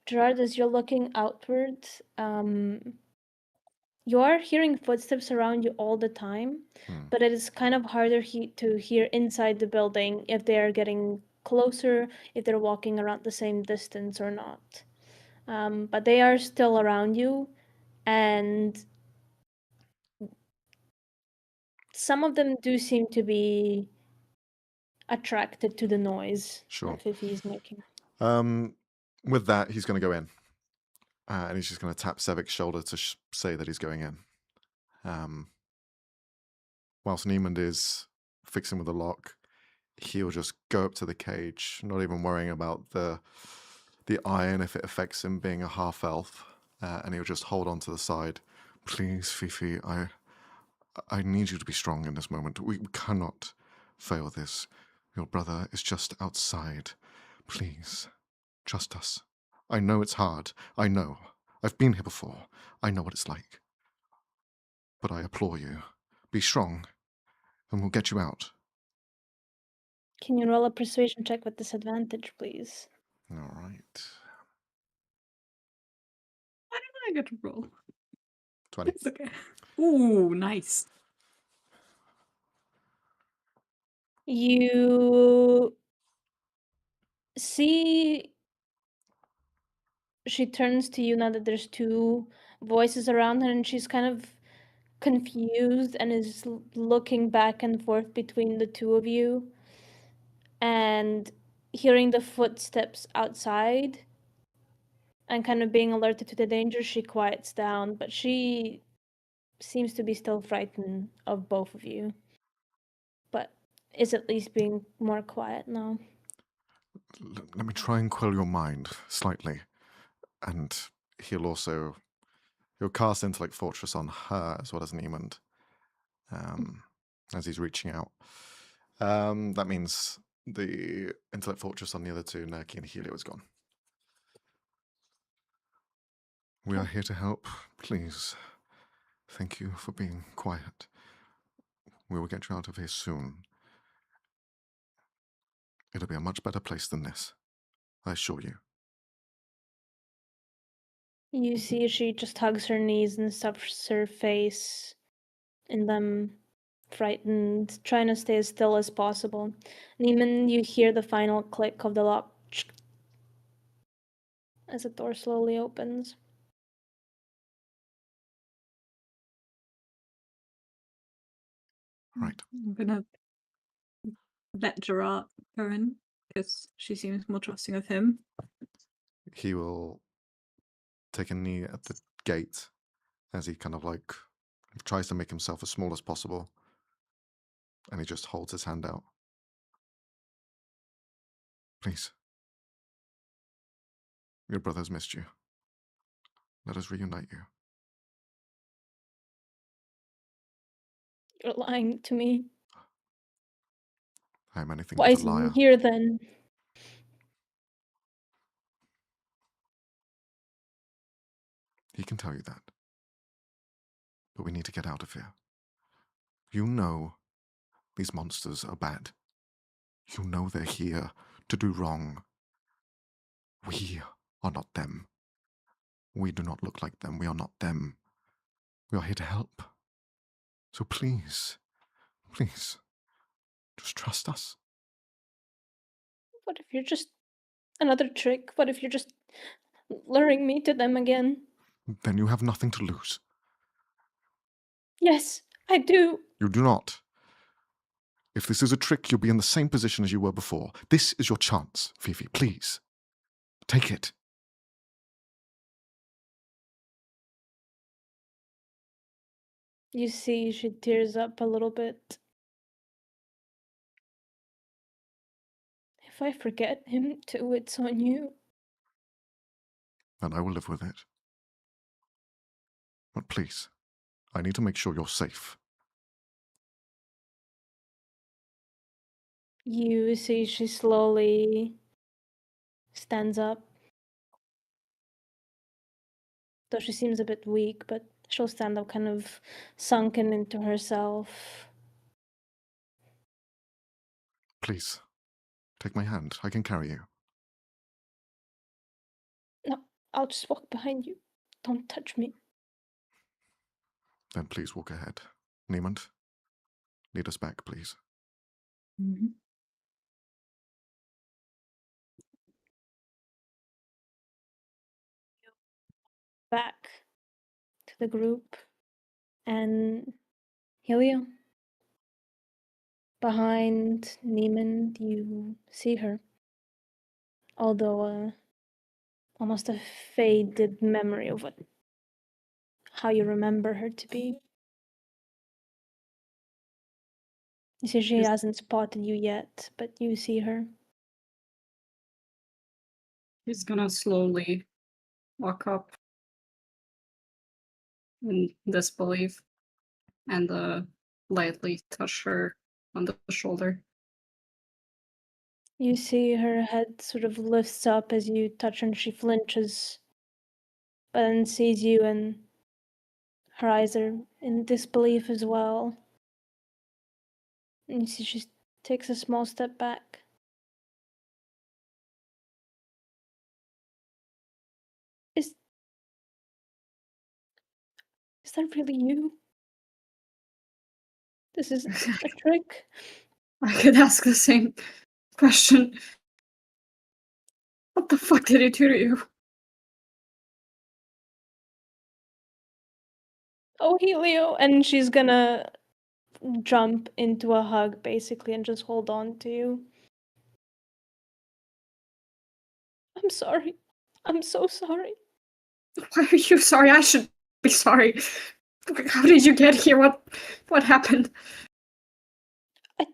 Gerard, as you're looking outward, you are hearing footsteps around you all the time, but it is kind of harder to hear inside the building if they are getting closer, if they're walking around the same distance or not. But they are still around you, and some of them do seem to be attracted to the noise that Fifi is making. With that, he's going to go in. And he's just going to tap Sevik's shoulder to say that he's going in. Whilst Niemand is fixing with the lock, he'll just go up to the cage, not even worrying about the iron if it affects him being a half-elf. And he'll just hold on to the side. Please, Fifi, I need you to be strong in this moment. We cannot fail this. Your brother is just outside. Please, trust us. I know it's hard. I know. I've been here before. I know what it's like. But I implore you, be strong, and we'll get you out. Can you roll a persuasion check with disadvantage, please? All right. Why did I get to roll? 20. It's okay. Ooh, nice. You see she turns to you now that there's two voices around her, and she's kind of confused and is looking back and forth between the two of you and hearing the footsteps outside and kind of being alerted to the danger. She quiets down, but she seems to be still frightened of both of you, but is at least being more quiet now. Let me try and quell your mind slightly. And he'll cast Intellect Fortress on her as well as Niemand as he's reaching out. That means the Intellect Fortress on the other two, Nerky and Helio, is gone. We are here to help. Please. Thank you for being quiet. We will get you out of here soon. It'll be a much better place than this, I assure you. You see she just hugs her knees and stuffs her face in them, frightened, trying to stay as still as possible. Neiman, you hear the final click of the lock as the door slowly opens. Right. I'm gonna let Gerard go in because she seems more trusting of him. He will take a knee at the gate as he kind of like tries to make himself as small as possible. And he just holds his hand out. Please. Your brother's missed you. Let us reunite you. You're lying to me. I am anything Why but a isn't he liar. here then? He can tell you that. But we need to get out of here. You know these monsters are bad. You know they're here to do wrong. We are not them. We do not look like them. We are not them. We are here to help. So please, please, just trust us. What if you're just another trick? What if you're just luring me to them again? Then you have nothing to lose. Yes, I do. You do not. If this is a trick, you'll be in the same position as you were before. This is your chance, Fifi. Please, take it. You see, she tears up a little bit. If I forget him too, it's on you. And I will live with it. But please, I need to make sure you're safe. You see, she slowly stands up. Though she seems a bit weak, but she'll stand up kind of sunken into herself. Please, take my hand. I can carry you. No, I'll just walk behind you. Don't touch me. Then please walk ahead. Niemand, lead us back, please. Mm-hmm. Back to the group. And Helio, behind Neiman, you see her. Although almost a faded memory of how you remember her to be. You see, she hasn't spotted you yet, but you see her. He's gonna slowly walk up in disbelief and lightly touch her on the shoulder. You see her head sort of lifts up as you touch her and she flinches, but then sees you and her eyes are in disbelief as well. And you see she takes a small step back. Is that really you? This is a trick? I could ask the same question. What the fuck did he do to you? Oh, Helio! And she's gonna jump into a hug, basically, and just hold on to you. I'm sorry. I'm so sorry. Why are you sorry? I should be sorry. How did you get here? What happened? I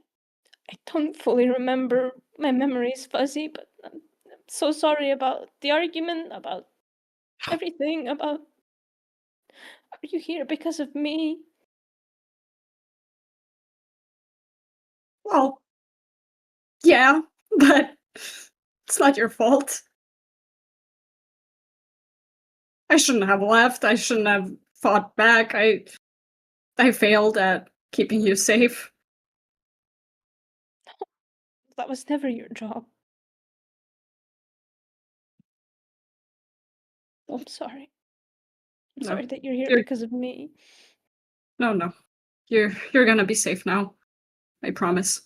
don't fully remember. My memory's fuzzy, but I'm so sorry about the argument, about everything, about... Are you here because of me? Well, yeah, but it's not your fault. I shouldn't have left. I shouldn't have fought back. I failed at keeping you safe. That was never your job. I'm sorry. I'm No, sorry that you're here you're- because of me. No. You're gonna be safe now. I promise.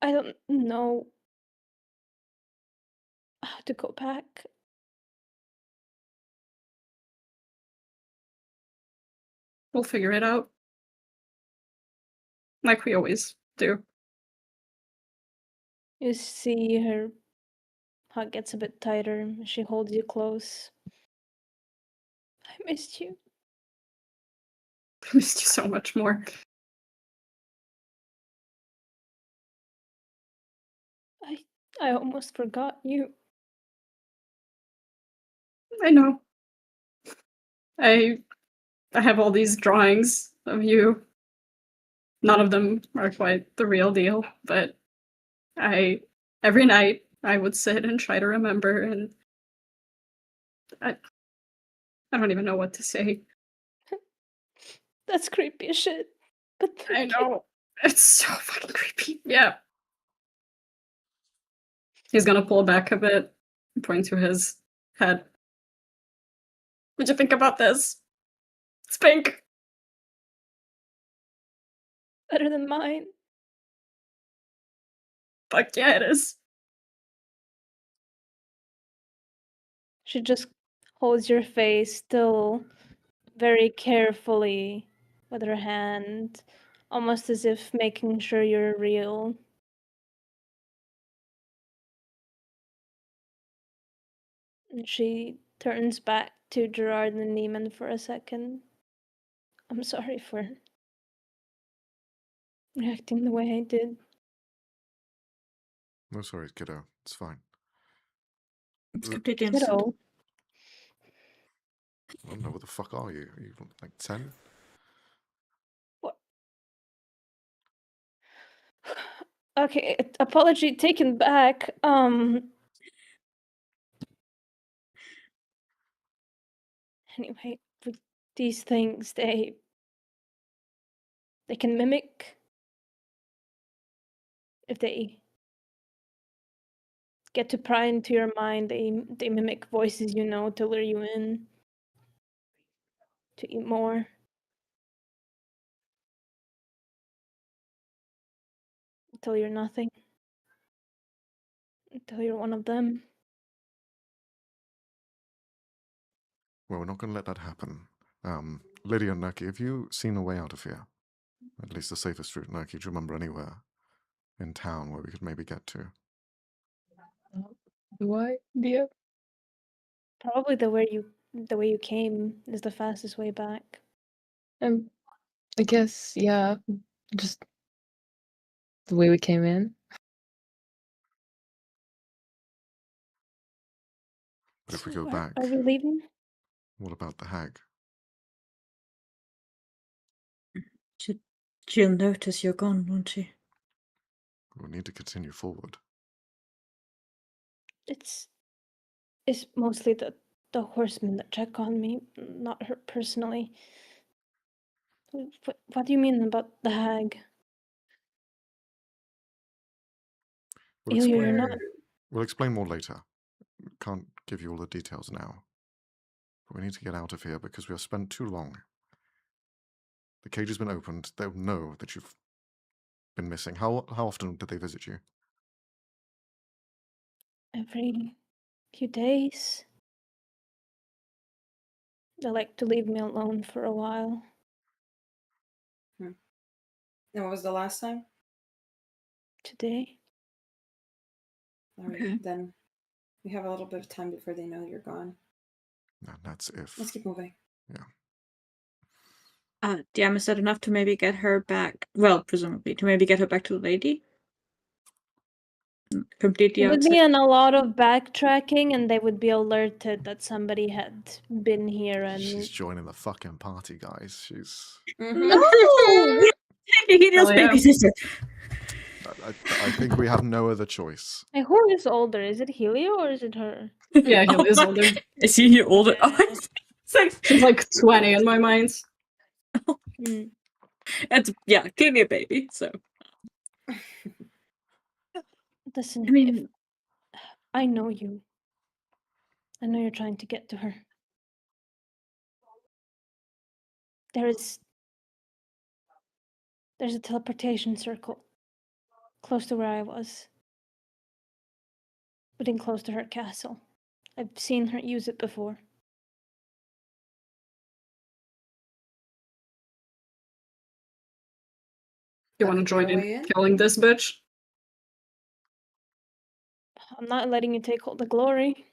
I don't know how to go back. We'll figure it out. Like we always do. You see her hug gets a bit tighter. She holds you close. I missed you. I missed you so much more. I almost forgot you. I know. I have all these drawings of you. None of them are quite the real deal, but every night I would sit and try to remember, and I don't even know what to say. That's creepy as shit. But I know. It's so fucking creepy. Yeah. He's gonna pull back a bit, point to his head. What'd you think about this? It's pink. better than mine. Fuck yeah, it is. She just holds your face still very carefully with her hand, almost as if making sure you're real. And she turns back to Gerard and Neiman for a second. I'm sorry for reacting the way I did. No, sorry, kiddo. It's fine. It's completely understood. Kiddo. I don't know, what the fuck are you? Are you like 10? What? Okay, apology taken back. Anyway, with these things, they can mimic. If they get to pry into your mind, they mimic voices you know to lure you in, to eat more. Until you're nothing. Until you're one of them. Well, we're not going to let that happen. Lydia and Nurki, have you seen a way out of here? At least the safest route, Nurki. Do you remember anywhere in town where we could maybe get to? Do I? Yeah. Probably the way you came is the fastest way back. I guess, yeah. Just the way we came in. But if we So go back, are we leaving? what about the hag? She'll notice you're gone, won't she? We'll need to continue forward. It's mostly the horsemen that check on me, not her personally. What do you mean about the hag? You're not. We'll explain more later. Can't give you all the details now. But we need to get out of here because we have spent too long. The cage has been opened. They'll know that you've been missing. How often did they visit you? Every few days. They like to leave me alone for a while. And what was the last time? Today. All right, Okay. then we have a little bit of time before they know you're gone. And that's if. Let's keep moving. Diam, is that enough to maybe get her back? Well, presumably, to maybe get her back to the lady? Completely It would outside. be a lot of backtracking, and they would be alerted that somebody had been here and. She's joining the fucking party, guys. She's. No! Helios baby sister. I think we have no other choice. Hey, who is older? Is it Helio or is it her? Yeah, Helios older. Is he older? Oh, it's like, She's like 20 in my mind. Hmm. it's, yeah, clearly a baby, so. Listen, I mean, I know you. I know you're trying to get to her. There's a teleportation circle close to where I was. Getting close to her castle. I've seen her use it before. You want to join in way in? killing this bitch? I'm not letting you take all the glory.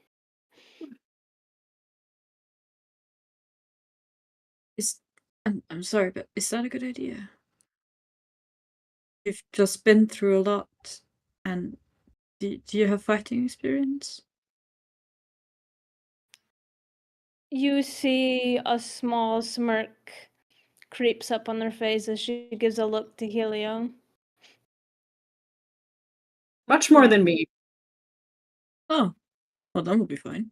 I'm sorry, but is that a good idea? You've just been through a lot, and do you have fighting experience? You see a small smirk creeps up on her face as she gives a look to Helio. Much more Yeah. than me. Oh, well, that will be fine.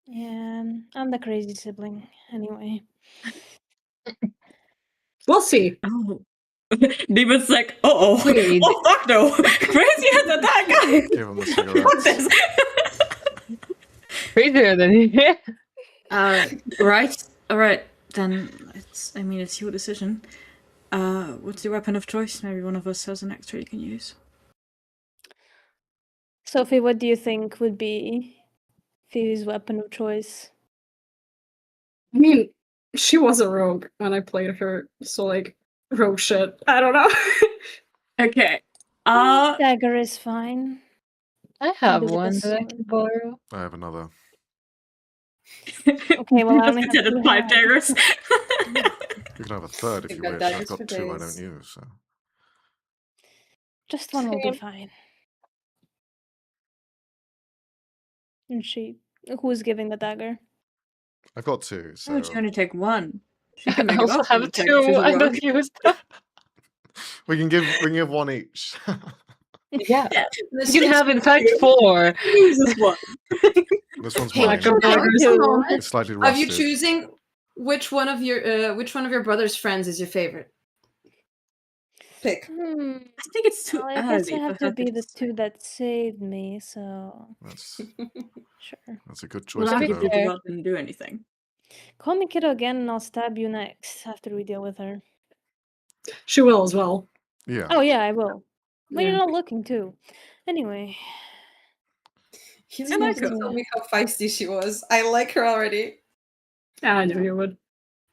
Yeah, I'm the crazy sibling. Anyway. We'll see. Oh. Demon's like, oh, Wait. oh fuck no, crazy as a that guy. Give him the Fuck cigarettes. this. Crazier than you. Right. All right. Then it's your decision. What's your weapon of choice? Maybe one of us has an extra you can use. Sophie, what do you think would be Phoebe's weapon of choice? I mean, she was a rogue when I played her, so like rogue shit. I don't know. Okay. Dagger is fine. I have Maybe one this that I one. can borrow. I have another. Okay, well, I only have considered two 5 hands. daggers. You can have a third if You've you got wish. I've daggers for got two I days. don't use. So. Just one will be Same. fine. And who's giving the dagger? I've got two, Why so would you only take one? She can I make it also up for have you, Tech, if she's two a rogue. unused. we can give one each. Yeah. This You can is- have, in fact, 4. Use this one. This one's Hey, mine. Lack of daggers. a moment. It's slightly Of rusted. you choosing which one of your brother's friends is your favorite? Pick. Hmm. I think it's too Well, I guess I early have for her to be the decide. two that saved me, so That's sure. a good We'll choice to argue go. that fair. you all didn't do anything. Call me kiddo again and I'll stab you next after we deal with her. She will as well. Yeah. Oh yeah, I will. Well, Yeah. you're not looking too. Anyway. He I didn't like even her. tell me how feisty she was. I like her already. Yeah, I knew you would.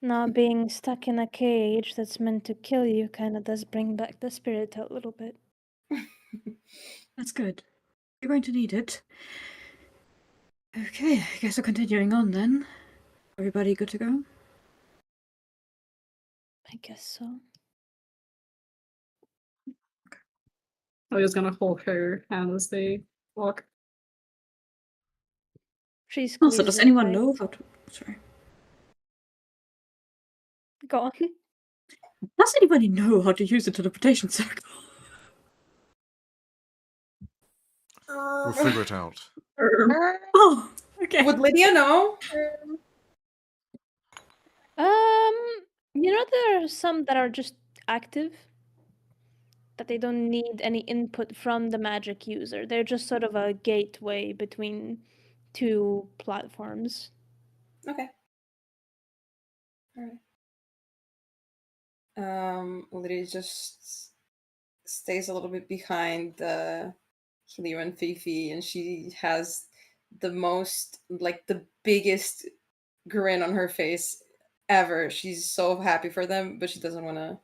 Not being stuck in a cage that's meant to kill you kind of does bring back the spirit a little bit. That's good. You're going to need it. Okay, I guess we're continuing on then. Everybody good to go? I guess so. I was gonna hold her hand as they walk. She Also, squeezes does it anyone tight. know how to... Sorry. Go on. Does anybody know how to use a teleportation circle? We'll figure it out. Oh, okay. Would Lydia know? You know there are some that are just active, that they don't need any input from the magic user. They're just sort of a gateway between two platforms. Okay. Alright. Lydia just stays a little bit behind Helio and Fifi, and she has the most, like, the biggest grin on her face ever. She's so happy for them, but she doesn't want to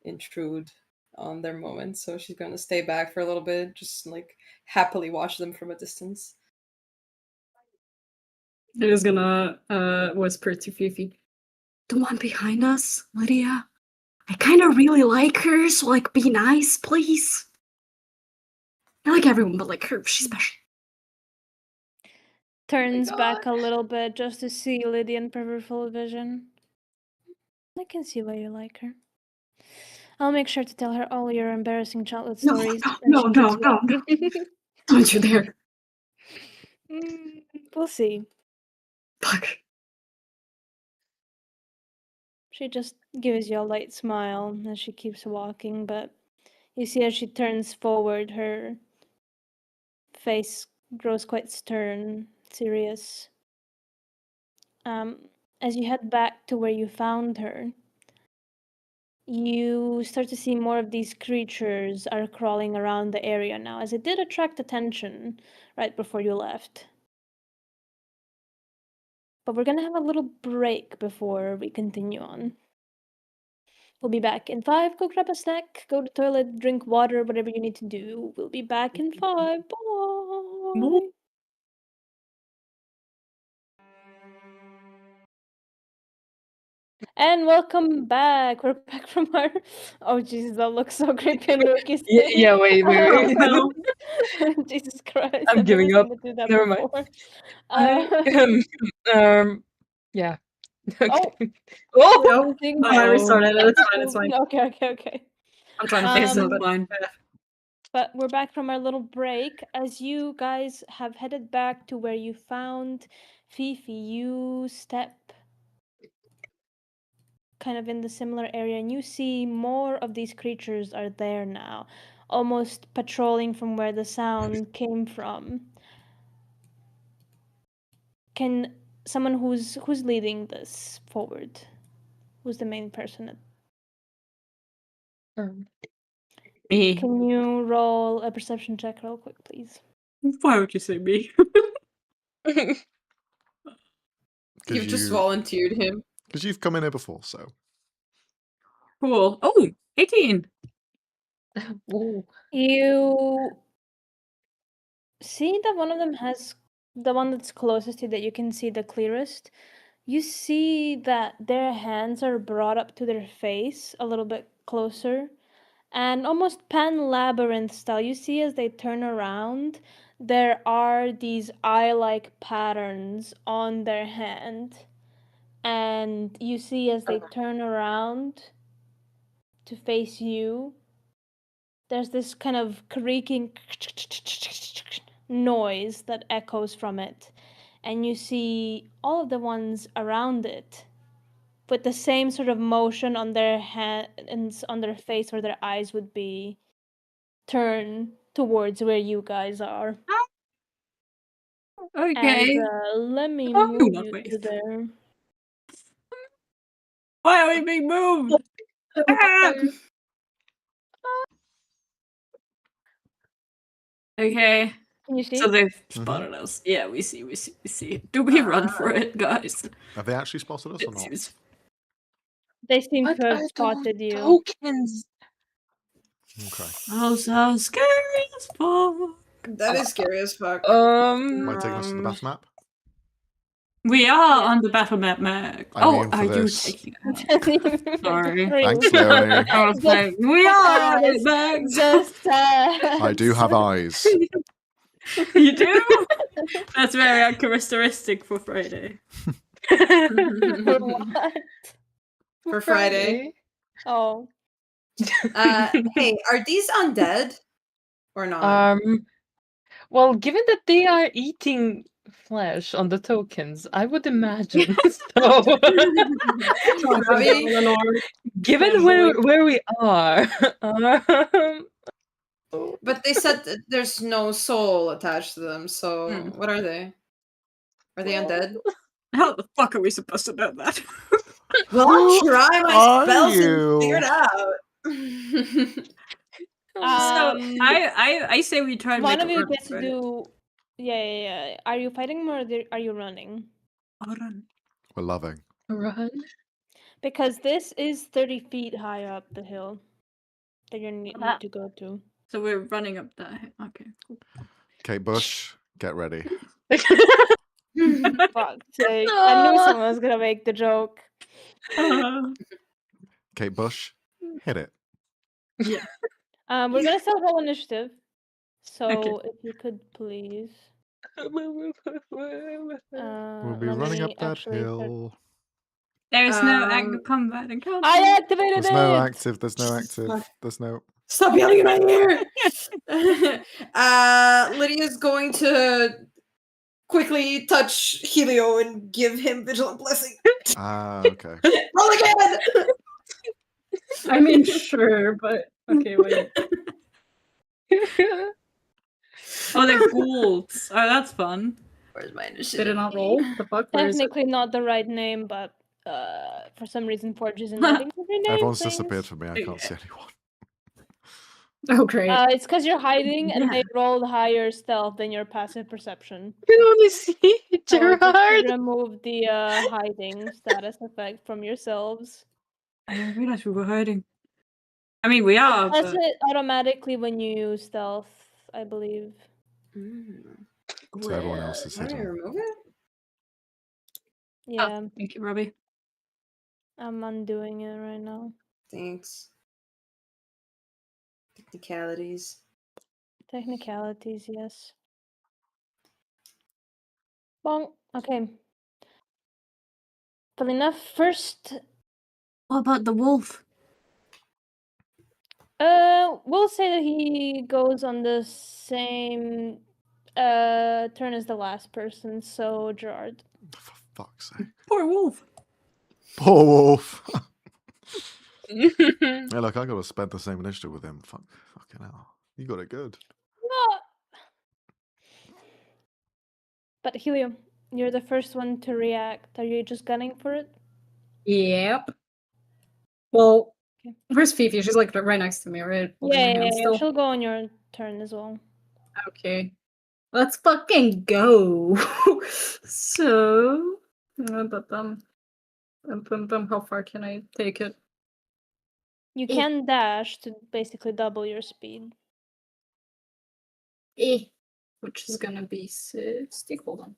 intrude on their moment, so she's going to stay back for a little bit, just like happily watch them from a distance. I was gonna whisper to Fifi, "The one behind us, Lydia. I kind of really like her, so like be nice, please. I like everyone, but like her, she's special." Turns back God. a little bit just to see Lydia in peripheral vision. I can see why you like her. I'll make sure to tell her all your embarrassing childhood No, stories. no, when she no, gives no, you no. Don't you dare. We'll see. Fuck. She just gives you a light smile as she keeps walking, but you see as she turns forward, her face grows quite stern, serious. As you head back to where you found her, you start to see more of these creatures are crawling around the area now, as it did attract attention right before you left. But we're gonna have a little break before we continue on. We'll be back in 5. Go grab a snack, go to the toilet, drink water, whatever you need to do. We'll be back in 5. Bye. And welcome back. We're back from our. Oh Jesus, that looks so creepy and Loki's Yeah, wait. No. Jesus Christ! I'm I've giving never up. seen it do that Never mind. before. Yeah. Oh. Okay. Oh! No. Thing- I restarted it. It's fine. It's fine. Okay. I'm trying to face It's it, but fine. But we're back from our little break. As you guys have headed back to where you found Fifi, you step kind of in the similar area and you see more of these creatures are there now, almost patrolling from where the sound came from. Can someone who's leading this forward? Who's the main person? Me. Can you roll a perception check real quick, please? Why would you say me? You've just volunteered him. Because you've come in here before, so. Cool. Oh, 18. Ooh. You see that one of them has the one that's closest to you that you can see the clearest. You see that their hands are brought up to their face a little bit closer. And almost Pan Labyrinth style, you see as they turn around, there are these eye-like patterns on their hand. And you see as they turn around to face you, there's this kind of creaking noise that echoes from it. And you see all of the ones around it with the same sort of motion on their hands, on their face where their eyes would be, turn towards where you guys are. Okay. And let me Oh, move not you waste. to there. Why are we being moved? Ah! Okay. Can you see? So they've spotted us. Yeah, we see. Do we run for it, guys? Have they actually spotted us or It not? seems- They seem What to have are spotted those you. tokens? Okay. Oh, so scary as fuck. That is scary as fuck. Am I taking us to the battle map? We are on the battle map, Mac. I mean for are you this. taking us? Sorry. Thanks, Lily. I was like, we are on it, Mac. Just I do have eyes. You do? That's very uncharacteristic for Friday. For what? For Friday. Oh. Hey, are these undead or not? Well, given that they are eating flesh on the tokens, I would imagine so. Given where we are, But they said that there's no soul attached to them, so what are they? Are they undead? How the fuck are we supposed to know that? Well, I'll try my are spells you? and figure it out. So I say we try and One make of a you run gets for to it. do. Yeah. Are you fighting or are you running? I'll run. We're loving. run. Because this is 30 feet high up the hill that you need to go to. So we're running up that. Okay, cool. Kate Bush, get ready. Fuck's sake. I knew someone was gonna make the joke. Kate Bush, hit it. Yeah. We're gonna start roll initiative. So Okay. if you could please. We'll be let running me up that actually start- hill. There's no active combat in combat. I activated There's it! no active, there's no active, there's no... Stop yelling in my ear! Lydia's going to quickly touch Helio and give him Vigilant Blessing. Ah, okay. Roll again! I mean, sure, but okay, wait. Oh, they're ghouls. Oh, that's fun. Where's my initiative? Did it not roll? The fuck? Where is it? Technically not the right name, but for some reason Forge isn't letting me rename Everyone's things. disappeared from me, I can't see anyone. Oh, great. It's because you're hiding and they rolled higher stealth than your passive perception. You can only see So just to Gerard. remove the hiding status effect from yourselves. I didn't realize we were hiding. I mean, we are, That's but... it automatically when you use stealth, I believe. So everyone else is How do I hidden. remove it? Yeah, Thank you, Robbie. I'm undoing it right now. Thanks. Technicalities. Technicalities, yes. Well, okay. But enough. First, What about the wolf? we'll say that he goes on the same turn as the last person, so Gerard. For fuck's sake. Poor wolf. Poor wolf. Yeah, look, I gotta spend the same initiative with him. Fucking hell. You got it good. Ah! But Helio, you're the first one to react. Are you just gunning for it? Yep. Well, Okay. where's Fifi? She's like right next to me, right? Holding my hand still. She'll go on your turn as well. Okay. Let's fucking go. So, how far can I take it? You can dash to basically double your speed. Which is gonna be 60. Hold on.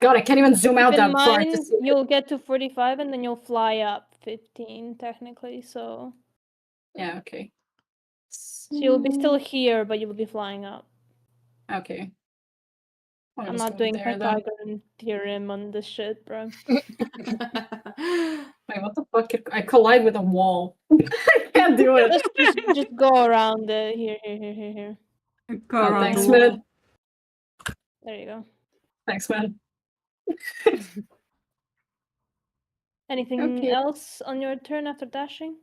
God, I can't even zoom out Keep in that far to mind, see it. you'll get to 45 and then you'll fly up 15 technically, so Yeah, okay. you'll be still here, but you'll be flying up. Okay. I'm not doing Pythagorean theorem on this shit, bro. Wait, what the fuck? I collide with a wall. I can't do it. Just go around it. Here. Go Oh, around thanks, the wall. man. There you go. Thanks, man. Anything Okay. else on your turn after dashing?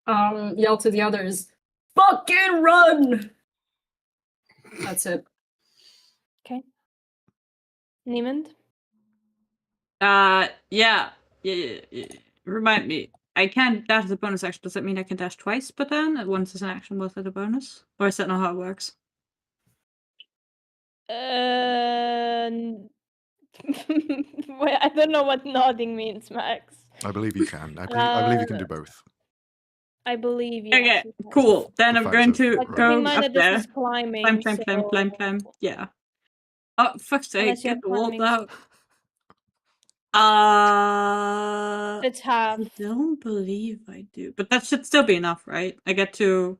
Yell to the others, fucking run! That's it. Okay. Niemand? Yeah. Remind me. I can dash as a bonus action. Does that mean I can dash twice per turn? Once as an action, once as a bonus? Or is that not how it works? Wait, I don't know what nodding means, Max. I believe you can. I believe you can do both. I believe, yes. Okay, you can. cool. Then The I'm fact going of- to But keep go in mind up that this there. is climbing, Climb. Yeah. Oh, fuck's sake, Unless you're get the wall climbing. out. It's half. I don't believe I do. But that should still be enough, right? I get to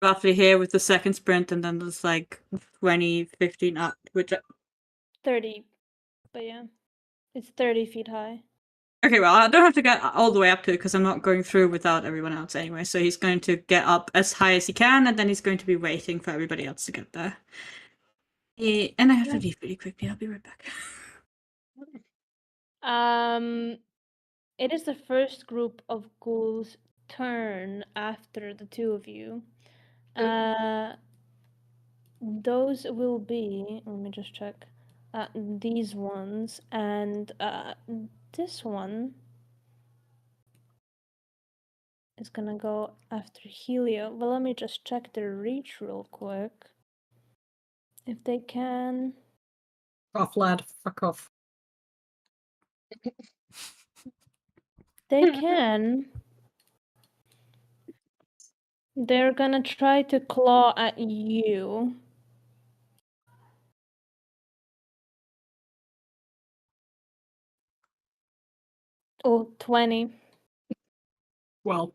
roughly here with the second sprint, and then there's like 20, 15 up, which... 30. But yeah. It's 30 feet high. Okay, well, I don't have to get all the way up to it, because I'm not going through without everyone else anyway. So he's going to get up as high as he can, and then he's going to be waiting for everybody else to get there. And I have to leave really quickly. I'll be right back. It is the first group of ghouls' turn after the two of you. Those will be, let me just check, these ones, and this one is gonna go after Helio. Well, let me just check their reach real quick. If they can. Off, lad. Fuck off. They can. They're gonna try to claw at you. Oh, 20. Well,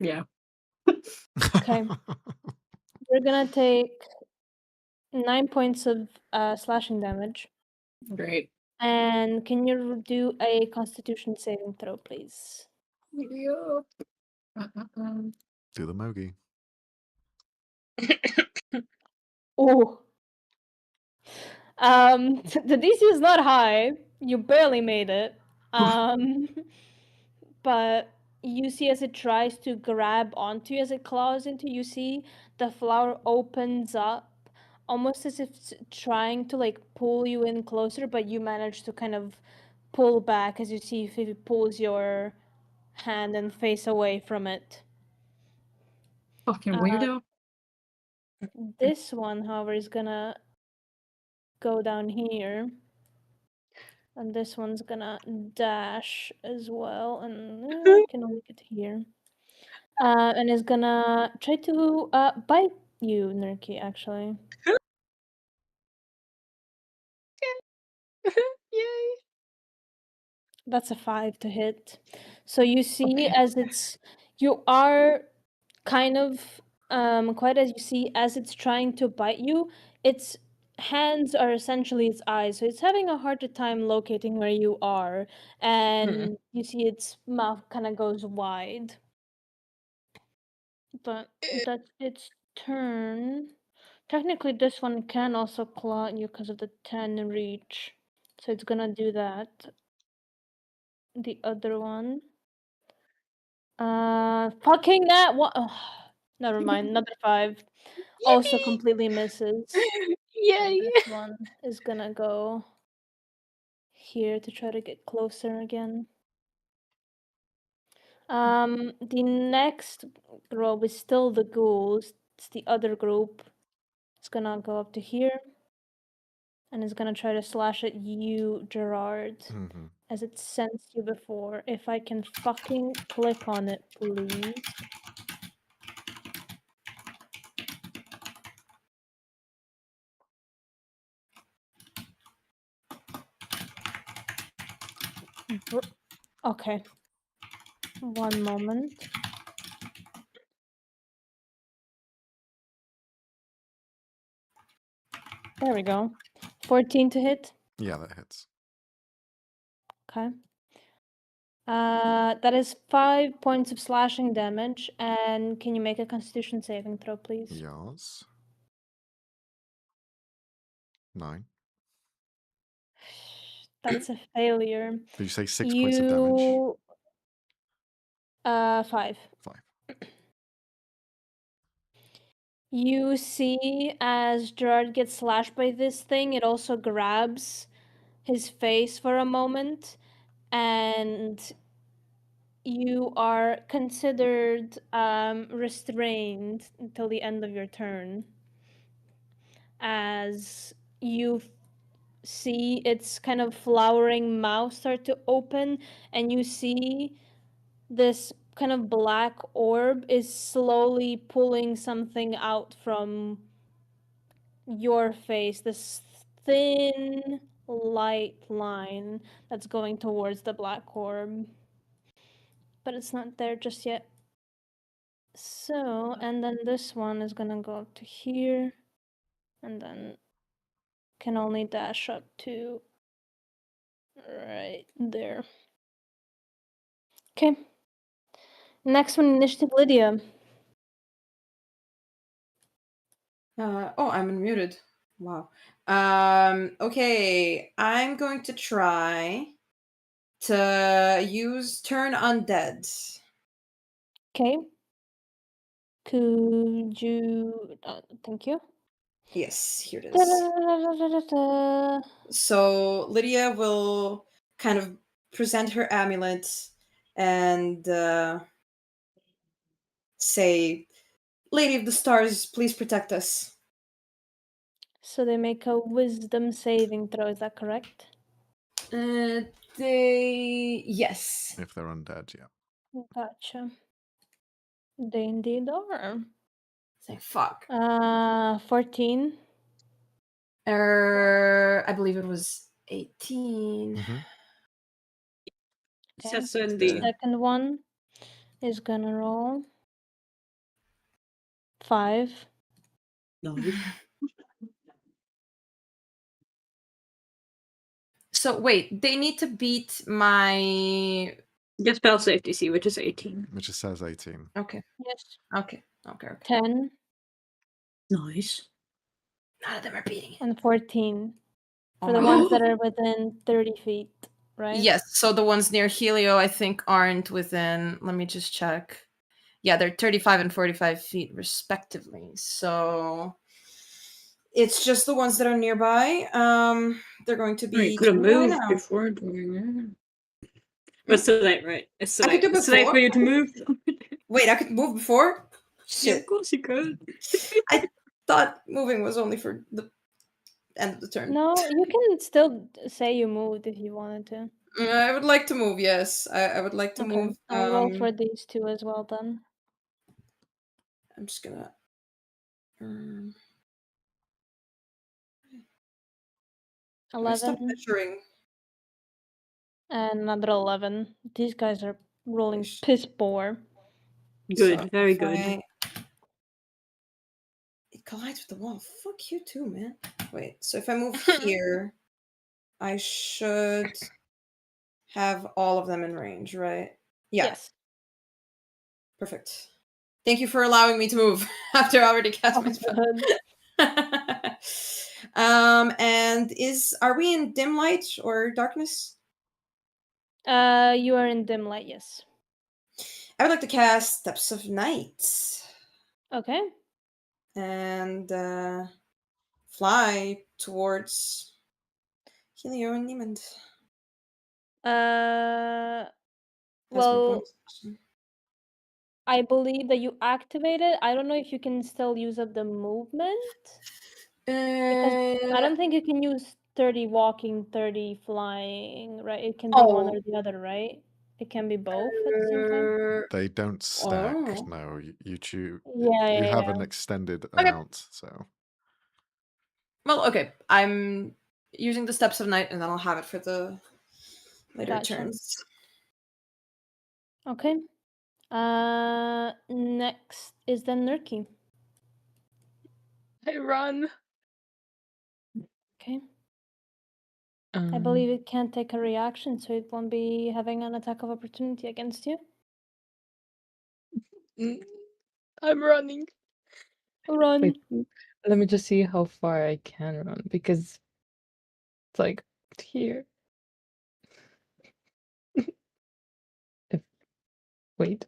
yeah. Okay. You're gonna take 9 points of slashing damage. Great. And can you do a Constitution saving throw, please? Yeah. Do the Mogi. Oh. The DC is not high. You barely made it. But you see as it tries to grab onto you, as it claws into you, see the flower opens up, almost as if it's trying to like pull you in closer, but you manage to kind of pull back as you see if it pulls your hand and face away from it. Fucking weirdo. This one, however, is gonna go down here. And this one's gonna dash as well, and can only get here. And is gonna try to bite you, Nerky, actually. Yay! That's a 5 to hit. So you see Okay. as you are kind of quite as you see as it's trying to bite you, its hands are essentially its eyes, so it's having a harder time locating where you are, and you see its mouth kind of goes wide. But that's its turn. Technically, this one can also claw at you because of the 10 reach, so it's gonna do that. The other one. Fucking that one. Never mind. Another 5. Also completely misses. Yay! This one is gonna go here to try to get closer again. The next group is still the ghouls. It's the other group. It's gonna go up to here. And it's gonna try to slash at you, Gerard. Mm-hmm. As it sensed you before. If I can fucking click on it, please. Okay. One moment. There we go. 14 to hit. Yeah, that hits. Okay. That is 5 points of slashing damage. And can you make a Constitution saving throw, please? Yes. 9. That's a failure. Did you say 6 points of damage? 5. 5. You see as Gerard gets slashed by this thing, it also grabs his face for a moment, and you are considered restrained until the end of your turn. As you see its kind of flowering mouth start to open, and you see this kind of black orb is slowly pulling something out from your face, this thin light line that's going towards the black orb. But it's not there just yet. So, and then this one is gonna go up to here, and then can only dash up to right there. Okay. Next one, initiative, Lydia. I'm unmuted. Wow. Okay, I'm going to try to use turn undead. Okay. Could you? Thank you. Yes, here it is. Da-da-da-da-da-da-da. So Lydia will kind of present her amulet and say, "Lady of the Stars, please protect us." So they make a wisdom saving throw, is that correct? Yes. If they're undead, yeah. Gotcha. They indeed are. Say fuck. 14. I believe it was 18. Mm-hmm. Okay. Yes, The indeed. second one is gonna roll 5. So wait, they need to beat my. Get spell safety C, which is 18. It just says 18. Okay. Yes. Okay. 10 Nice. None of them are beating it. and 14. Oh For the my ones God. that are within 30 feet, right? Yes. So the ones near Helio, I think, aren't within. Let me just check. Yeah, they're 35 and 45 feet respectively. So it's just the ones that are nearby. They're going to be. You could have 29 moved now. before doing it. But it's too late, right? It's too I late. could do It's too late before. for you to move. Wait, I could move before? Yeah, Shit. of course you could. I thought moving was only for the end of the turn. No, you can still say you moved if you wanted to. I would like to move. Yes, I would like to Okay, move. I'll roll for these two as well then. I'm just gonna. I stopped 11 measuring. and another 11. These guys are rolling Sh- piss poor. Good, So very if good. It collides with the wall. Fuck you too, man. Wait, so if I move here, I should have all of them in range, right? Yeah, Yes. perfect. Thank you for allowing me to move after I already cast Oh, my spell. good. And are we in dim light or darkness? You are in dim light, yes. I would like to cast Steps of Night Okay. and fly towards Helio and Niemand. Uh, As my well, bonus action. I believe that you activated. I don't know if you can still use up the movement. Because I don't think you can use 30 walking, 30 flying, right? It can be one or the other, right? It can be both at the same time. They don't stack. Oh. No, you choose. Yeah, You yeah, have yeah. an extended Okay. amount, so. Well, okay. I'm using the Steps of Night, and then I'll have it for the later Gotcha. turns. Okay. Next is then Nurki. I run. Okay. I believe it can't take a reaction, so it won't be having an attack of opportunity against you. I'm running. Run. Wait, let me just see how far I can run because it's like here. Wait.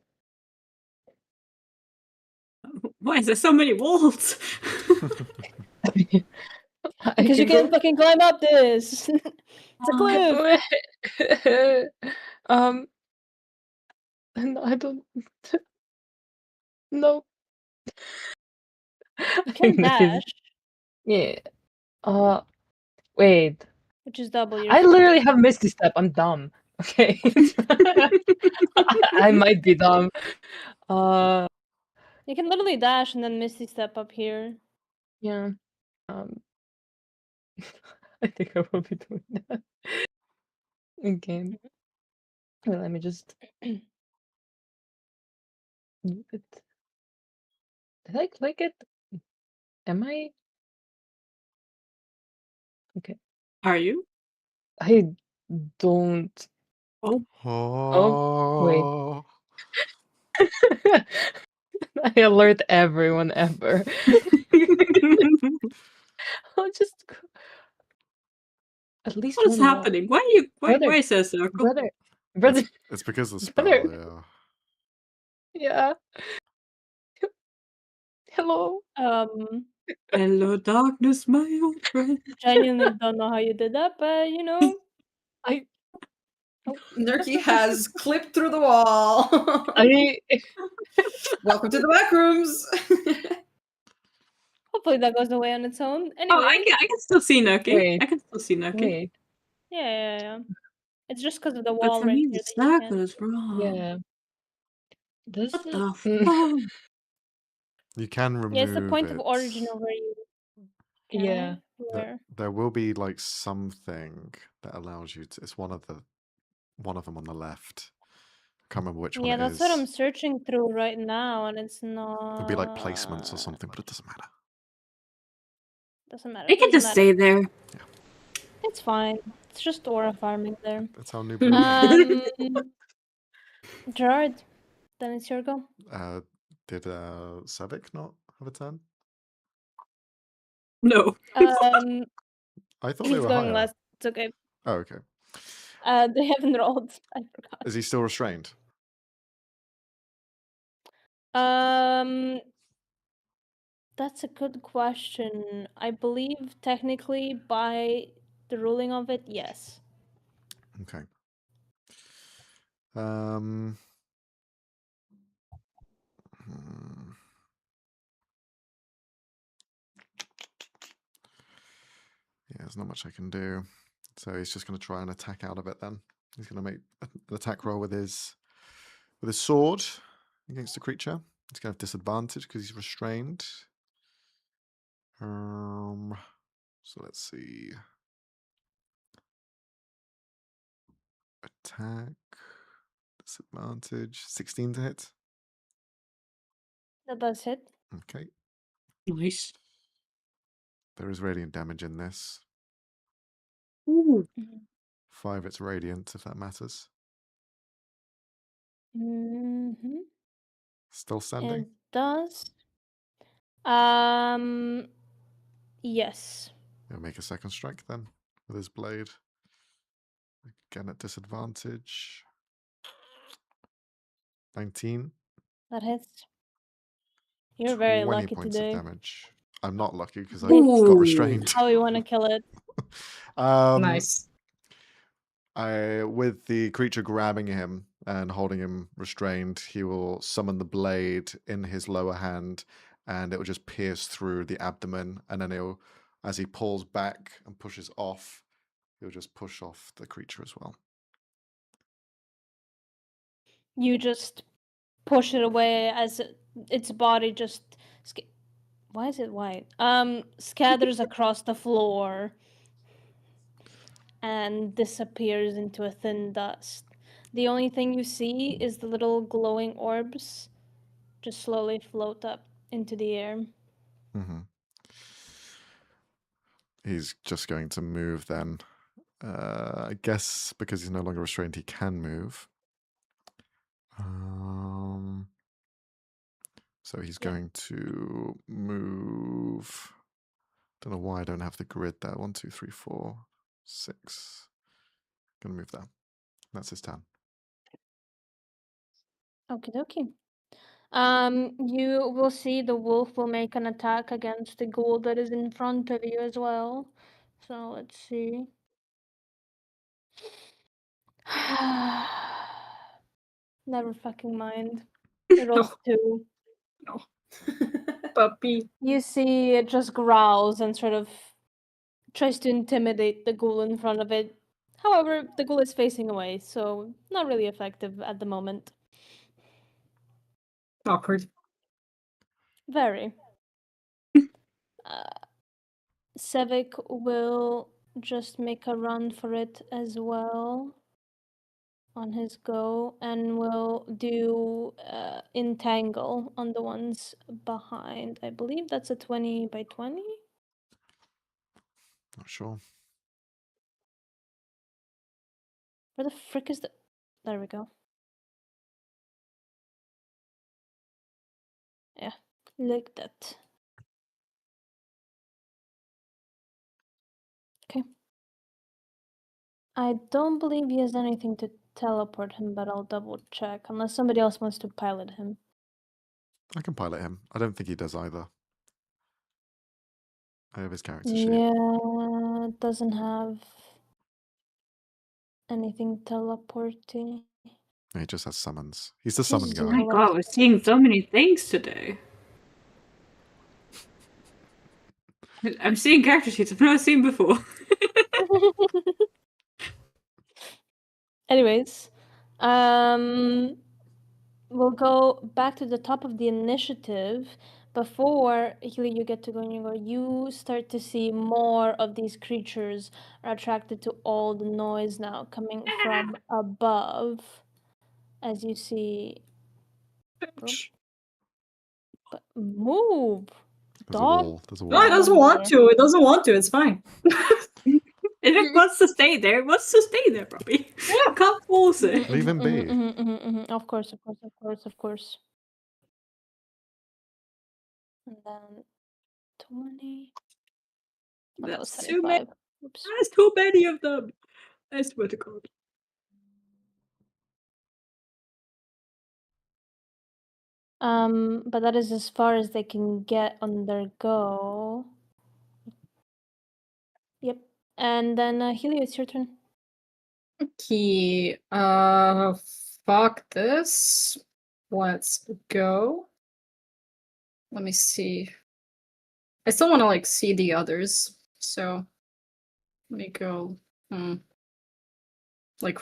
Why is there so many walls? Because you can't fucking climb up this. It's a cliff. No, I don't. No. You can dash, Yeah. Wait. which is double your I speed. literally have Misty Step. I'm dumb. Okay. I might be dumb. You can literally dash and then Misty Step up here. Yeah. I think I will be doing that. Okay. Well, let me just move it. Did I click it? Am I? Okay. Are you? I don't. Oh, Wait. I alert everyone ever. I'll just at least What is one wall. happening? Why Brother, is there a circle? brother. it's because of the Brother. spell, yeah. Yeah. Hello. Hello, darkness, my old friend. Genuinely don't know how you did that, but you know. Nurki has clipped through the wall. Welcome to the back rooms. Hopefully that goes away on its own. Oh, I Anyway. can still see Nucky. Wait. I can still see Nucky. Wait. Yeah. It's just because of the But wall for right me, here the that you circle is wrong. Yeah. Does What it? the fuck? You can remove Yeah, it's the point of it. origin of where you can. Yeah. Where? There will be like something that allows you to. It's one of them on the left. I can't remember which one Yeah, it that's is. what I'm searching through right now, and it's not. It'll be like placements or something, but it doesn't matter. Doesn't matter. It can just stay there. It's fine. It's just aura farming there. That's how noob we Gerard, then it's your go. Did Savick not have a turn? No. I thought He's they were going higher. last. It's okay. Oh, okay. They haven't rolled. I forgot. Is he still restrained? That's a good question. I believe technically by the ruling of it, yes. Okay. there's not much I can do. So he's just going to try and attack out of it then. He's going to make an attack roll with his sword against the creature. He's going to have disadvantage because he's restrained. So let's see. Attack. Disadvantage. 16 to hit. That does hit. Okay. Nice. There is radiant damage in this. Ooh. 5, it's radiant, if that matters. Mm-hmm. Still standing? It does. Yes. He'll make a second strike then with his blade. Again at disadvantage. 19. That hits. You're very 20 lucky points of today. damage. I'm not lucky because I It's got Ooh. restrained. how you want to kill it. Nice. With the creature grabbing him and holding him restrained, he will summon the blade in his lower hand, and it will just pierce through the abdomen. And then he'll, as he pulls back and pushes off, he'll just push off the creature as well. You just push it away as its body just. Why is it white? Scatters across the floor and disappears into a thin dust. The only thing you see is the little glowing orbs just slowly float up into the air. Mm-hmm. He's just going to move then. I guess because he's no longer restrained, he can move. So he's going to move. Don't know why I don't have the grid there. 1, 2, 3, 4, 6. Gonna move that. That's his turn. Okie dokie. You will see the wolf will make an attack against the ghoul that is in front of you as well. So let's see. Never fucking mind. It rolls 2. No. Puppy. You see it just growls and sort of tries to intimidate the ghoul in front of it. However, the ghoul is facing away, so not really effective at the moment. Awkward. Very. Sevik will just make a run for it as well on his go, and will do entangle on the ones behind. I believe that's a 20 by 20. Not sure. Where the frick is the... There we go. Yeah, like that. Okay. I don't believe he has anything to teleport him, but I'll double check, unless somebody else wants to pilot him. I can pilot him. I don't think he does either. I have his character sheet. Yeah, it doesn't have anything teleporting. He just has summons. He's the summon Jesus. Oh guy. my god, we're seeing so many things today. I'm seeing character sheets I've never seen before. Anyways, we'll go back to the top of the initiative. Before Healy, you get to go and you start to see more of these creatures are attracted to all the noise now coming from above. As you see, but move, There's dog. a wall. There's a No, it wall. doesn't want to. It doesn't want to. It's fine. If it wants to stay there, it wants to stay there, Bobby. Yeah. Can't force it. Leave him be. Of course. And then 20. Oh, that was That's too many. 75. Oops. There's too many of them. I swear to God. But that is as far as they can get on their go. Yep. And then Helio, it's your turn. Okay. Fuck this. Let's go. Let me see. I still want to like see the others. So Let me go. Like,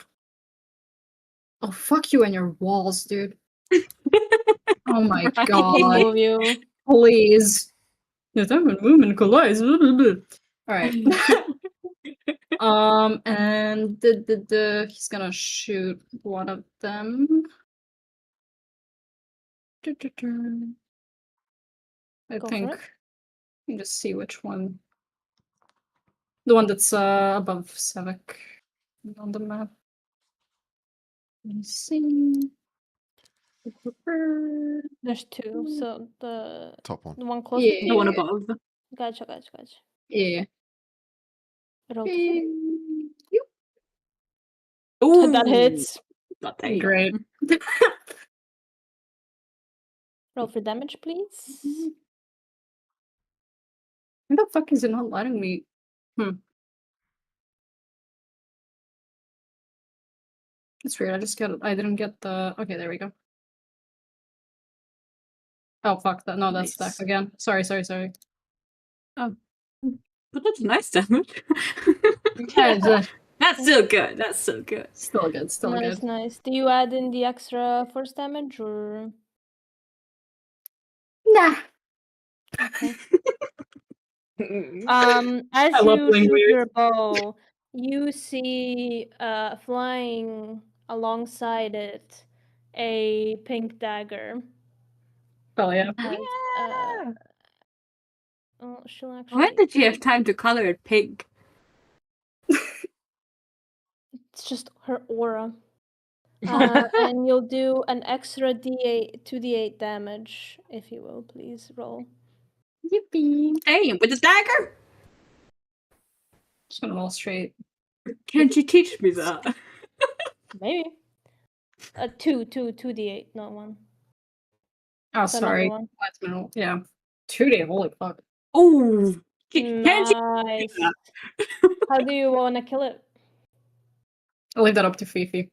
oh, fuck you and your walls, dude. Oh my Right. I can god. move you. Please. The time and movement collides. Alright. And he's gonna shoot one of them. I Go for think. it. Let me just see which one. The one that's above Sevek on the map. Let me see. There's two, so the Top one. one closest. Yeah. The one above. Gotcha. Yeah. Roll to hit. Ooh, That hits. But damn. Great. Roll for damage, please. Why the fuck is it not letting me? It's weird. I didn't get the. Okay, there we go. Oh fuck that! No, that's Nice. stacked again. Sorry. Oh, but that's nice damage. Yeah, That's so good. That's so good. still good. Still good. Nice. Do you add in the extra force damage or? Nah. Okay. As I love you playing shoot weird. your bow, you see flying alongside it a pink dagger. Oh yeah. As, Yeah. oh, she'll When actually. did you have time to color it pink? It's just her aura. And you'll do an extra d8, 2d8 damage, if you will, please roll. Yippee! Hey, with the dagger? Just gonna roll straight. Can't you teach me that? Maybe. 2d8, not 1. Oh, So another sorry. one. That's middle. Yeah. 2D. Holy fuck. Oh, can't you Nice. that? How do you want to kill it? I'll leave that up to Fifi.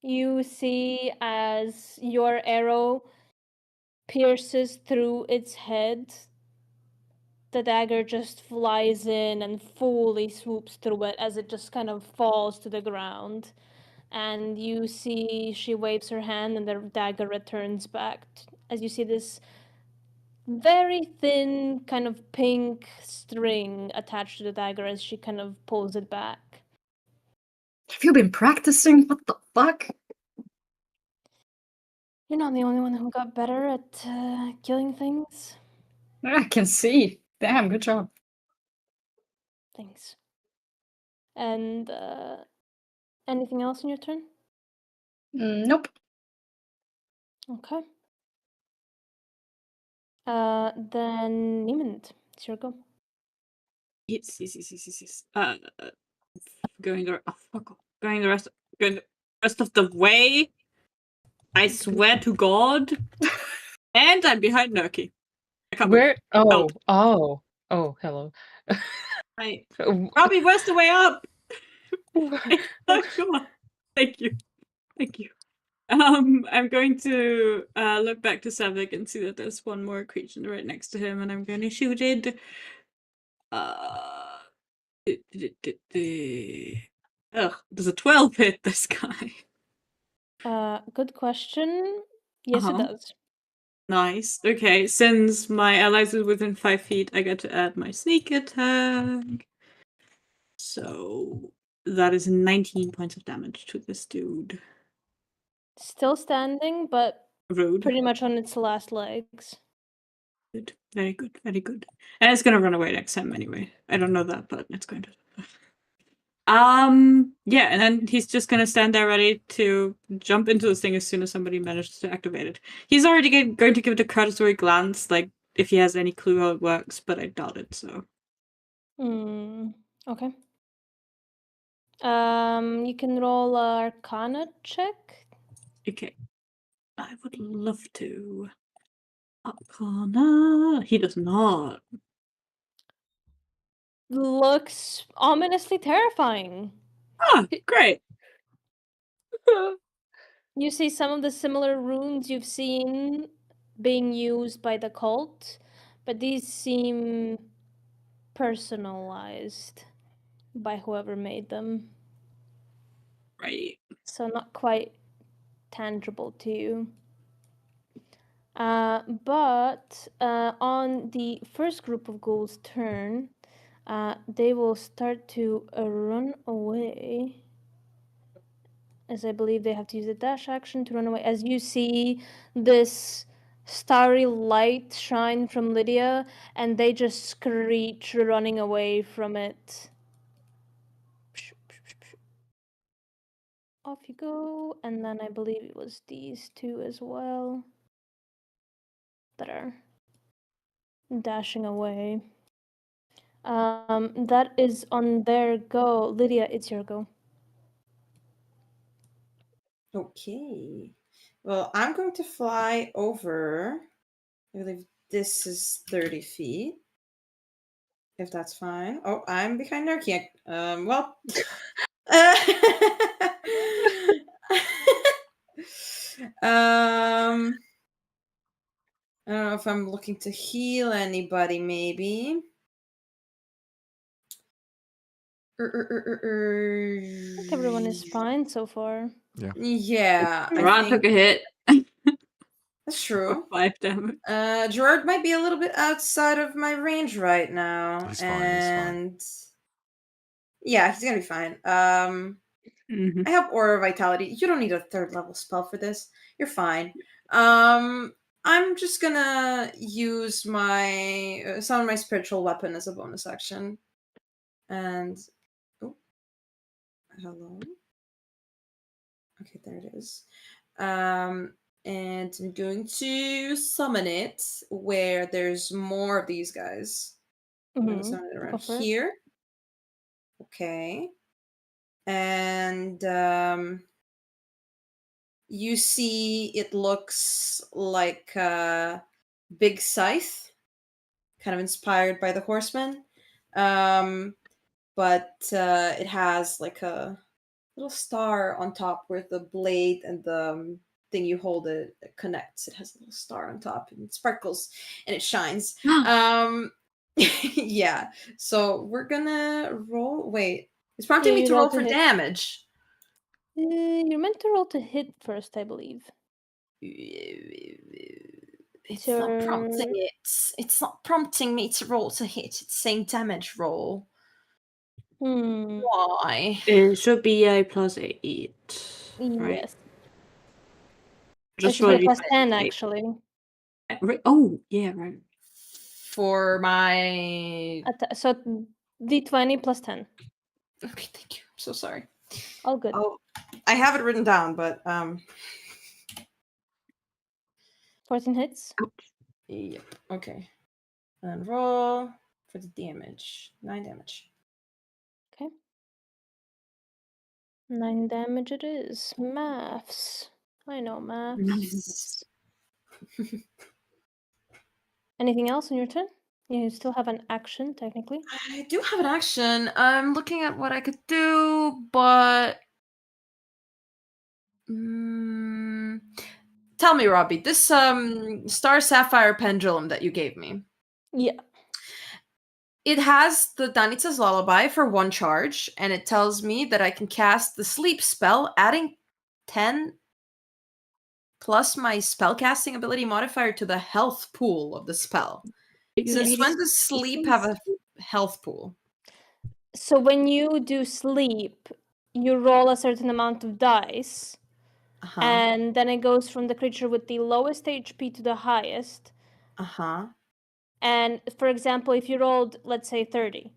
You see as your arrow pierces through its head, the dagger just flies in and fully swoops through it as it just kind of falls to the ground. And you see she waves her hand and the dagger returns back. As you see this very thin kind of pink string attached to the dagger as she kind of pulls it back. Have you been practicing? What the fuck? You're not the only one who got better at killing things. I can see. Damn, good job. Thanks. And anything else in your turn? Nope. Okay. Then Niemand, it's your go. Yes. Going the rest of the way. I swear to God. And I'm behind Nerky. I can't move. Where? Oh, oh, hello. Robbie, where's the way up? Oh, come on. Thank you. I'm going to look back to Savik and see that there's one more creature right next to him, and I'm going to shoot it. Does a 12 hit this guy? Good question. Yes, it does. Nice. Okay, since my allies is within 5 feet, I get to add my sneak attack. So that is 19 points of damage to this dude. Still standing, but Rude. pretty much on its last legs. Good. Very good. And it's gonna run away next time anyway. I don't know that, but it's going to. Yeah, and then he's just gonna stand there ready to jump into this thing as soon as somebody manages to activate it. He's already going to give it a cursory glance, like if he has any clue how it works, but I doubt it, so. Okay. You can roll a Arcana check. Okay. I would love to. Arcana. He does not. Looks ominously terrifying. Ah, great. You see some of the similar runes you've seen being used by the cult, but these seem personalized by whoever made them. Right. So not quite tangible to you. But on the first group of ghouls' turn, they will start to run away. As I believe they have to use a dash action to run away. As you see this starry light shine from Lydia, and they just screech, running away from it. Off you go, and then I believe it was these two as well that are dashing away. That is on their go. Lydia, it's your go. Okay. Well, I'm going to fly over. I believe this is 30 feet. If that's fine. Oh, I'm behind Narkiak. Well. I don't know if I'm looking to heal anybody, maybe. I think everyone is fine so far. Yeah, I Ron think took a hit. that's For true. 5 damage. Gerard might be a little bit outside of my range right now. He's fine, he's fine. Yeah, he's gonna be fine. Mhm. I have Aura Vitality. You don't need a 3rd level spell for this. You're fine. I'm just gonna use my summon my spiritual weapon as a bonus action. And hello. Okay, there it is. And I'm going to summon it where there's more of these guys. I'm gonna summon it Go around for it. here. Okay. And you see it looks like a big scythe, kind of inspired by the horseman. But it has like a little star on top where the blade and the thing you hold it connects. It has a little star on top and it sparkles and it shines. Yeah. So we're gonna roll. Wait, it's prompting Yeah, me you to roll roll to for hit. damage. You're meant to roll to hit first, I believe. It's not prompting Sure. it. It's not prompting me to roll to hit. It's saying damage roll. Why? It should be a +8. Right? Yes. It Just should be a roll plus d5 10 8. actually. Right. Oh, yeah, right. For my So d20 plus 10. okay, thank you. I'm so sorry. All good. Oh, I have it written down, but 14 hits. yep. Okay. And roll for the damage. 9 damage. Okay. 9 damage it is. Maths. I know maths. Nice. Anything else on your turn? You still have an action, technically. I do have an action. I'm looking at what I could do, but tell me, Robbie, this Star Sapphire pendulum that you gave me. Yeah. It has the Danitsa's Lullaby for 1 charge, and it tells me that I can cast the sleep spell, adding 10 plus my spellcasting ability modifier to the health pool of the spell. Since when does sleep have a health pool? So when you do sleep, you roll a certain amount of dice, and then it goes from the creature with the lowest HP to the highest. And for example, if you rolled, let's say 30,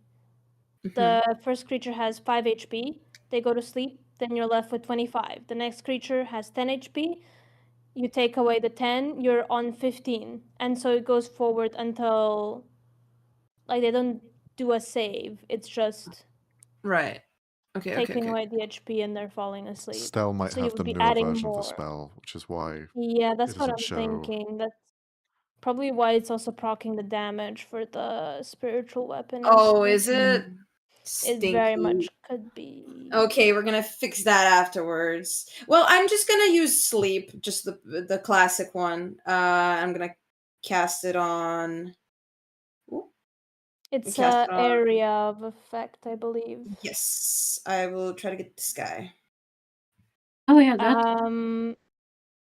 the first creature has 5 HP, they go to sleep, then you're left with 25. The next creature has 10 HP, you take away the 10, you're on 15. And so it goes forward until, like, they don't do a save, it's just Right. Okay, taking away the HP and they're falling asleep. Stell might So you have would the be newer adding version of the more. spell, which is why Yeah, that's it what doesn't I'm show. thinking. That's probably why it's also proccing the damage for the spiritual weapon. Oh, instead. is it? It very much Stinky. could be. Okay, we're gonna fix that afterwards. Well, I'm just gonna use sleep, just the classic one. I'm gonna cast it on. Ooh. It's cast a area of effect, I believe. Yes, I will try to get this guy. Oh yeah, that.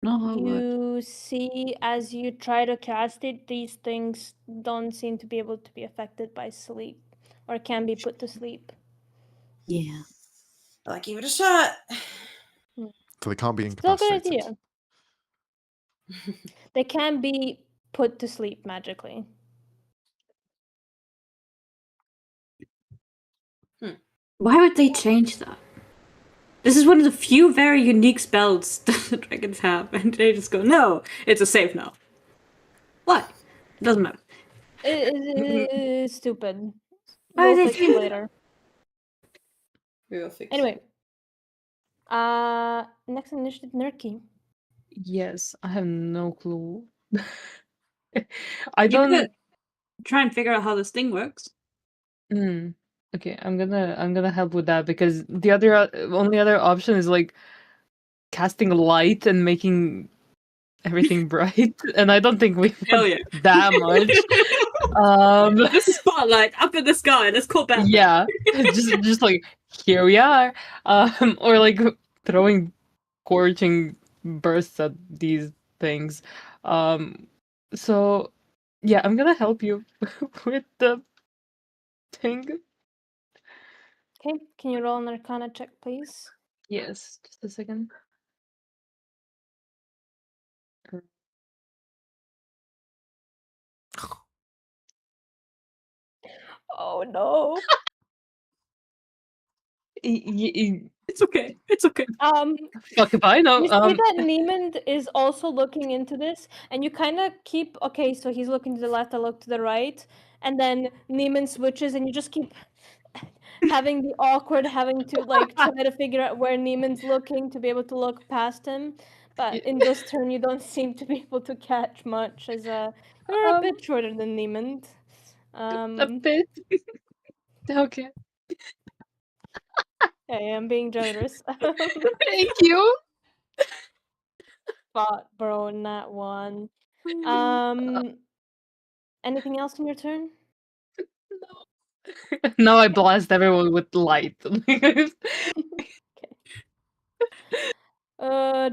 No, what? You see, as you try to cast it, these things don't seem to be able to be affected by sleep, or can be put to sleep. Yeah. I'll give it a shot. So they can't be Still a good incapacitated. idea. They can be put to sleep magically. Why would they change that? This is one of the few very unique spells that the dragons have, and they just go, no, it's a save now. What? It doesn't matter. It is stupid. Why are We'll they fix it changing- later. We will fix. Anyway. Next initiative, Nerky. Yes, I have no clue. I You don't. could try and figure out how this thing works. Okay, I'm gonna help with that because the only other option is like casting light and making everything bright, and I don't think we Hell want yeah. that much. This is spotlight up in the sky. Let's call Batman. Yeah, just like here we are, or like throwing scorching bursts at these things. So yeah, I'm gonna help you with the thing. Okay, can you roll an Arcana check, please? Yes, just a second. Oh no. It's okay. It's okay. Fuck if I know. You see that Niemand is also looking into this, and you kind of keep. Okay, so he's looking to the left, I look to the right, and then Niemand switches, and you just keep having the awkward, having to like try to figure out where Niemand's looking to be able to look past him. But in this turn, you don't seem to be able to catch much, as you're a bit shorter than Niemand. A bit. Okay. Hey, I'm being generous. Thank you. Spot, bro, not one. Anything else in your turn? Now I blast everyone with light.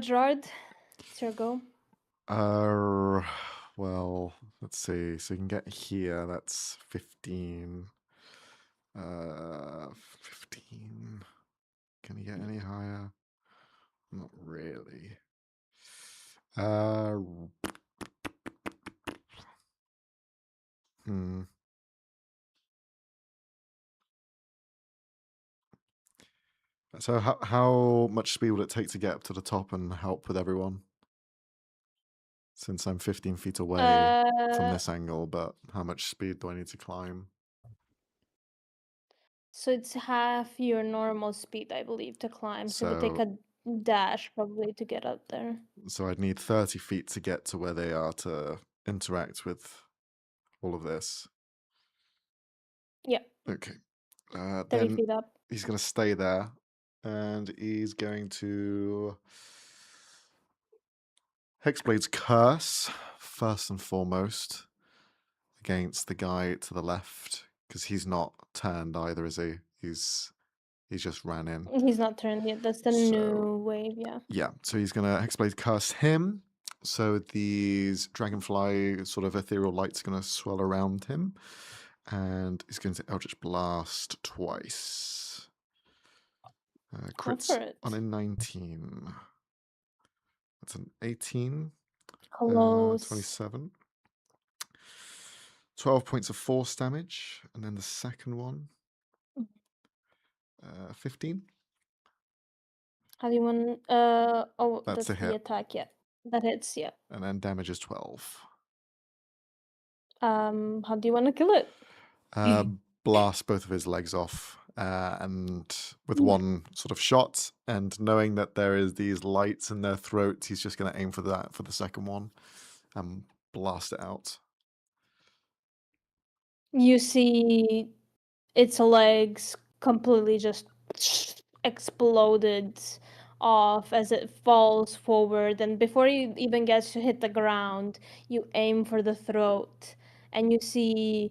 Gerard, it's your go. Well, let's see. So you can get here. That's 15. 15. Can you get any higher? Not really. So how much speed will it take to get up to the top and help with everyone? Since I'm 15 feet away from this angle, but how much speed do I need to climb? So it's half your normal speed, I believe, to climb. So it would take a dash probably to get up there. So I'd need 30 feet to get to where they are to interact with all of this. Yeah. Okay. 30 then feet up. he's going to stay there, and he's going to Hexblade's Curse first and foremost against the guy to the left, because he's not turned either, is he? He's just ran in. He's not turned yet. That's the new wave, yeah. Yeah, so he's going to Hexblade Curse him. So these dragonfly sort of ethereal lights are going to swirl around him. And he's going to Eldritch Blast twice. Crits on a 19. That's an 18. Close. 27. 12 points of force damage. And then the second one. 15. How do you want... that's a the hit. attack, yeah. That hits, yeah. And then damage is 12. How do you want to kill it? Blast both of his legs off, and with one sort of shot, and knowing that there is these lights in their throats, he's just going to aim for that for the second one and blast it out. You see its legs completely just exploded off as it falls forward, and before it even gets to hit the ground, you aim for the throat, and you see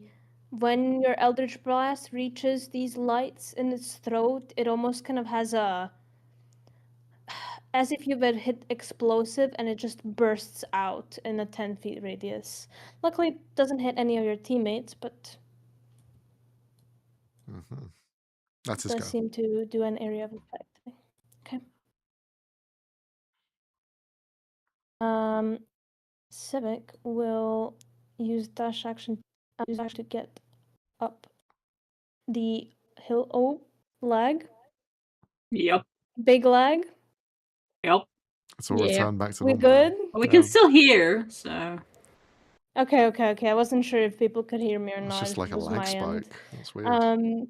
when your Eldritch Blast reaches these lights in its throat, it almost kind of has a... as if you've been hit explosive and it just bursts out in a 10 feet radius. Luckily, it doesn't hit any of your teammates, but That's it his does go. seem to do an area of effect. Okay. Civic will use dash action to get up the hill. Oh, lag. Yep. Big lag. Yep. It's all Yeah. returned back to We normal. good? Well, we can still hear, so. Okay. I wasn't sure if people could hear me or It's not. just If like it a was lag my end. spike. That's weird.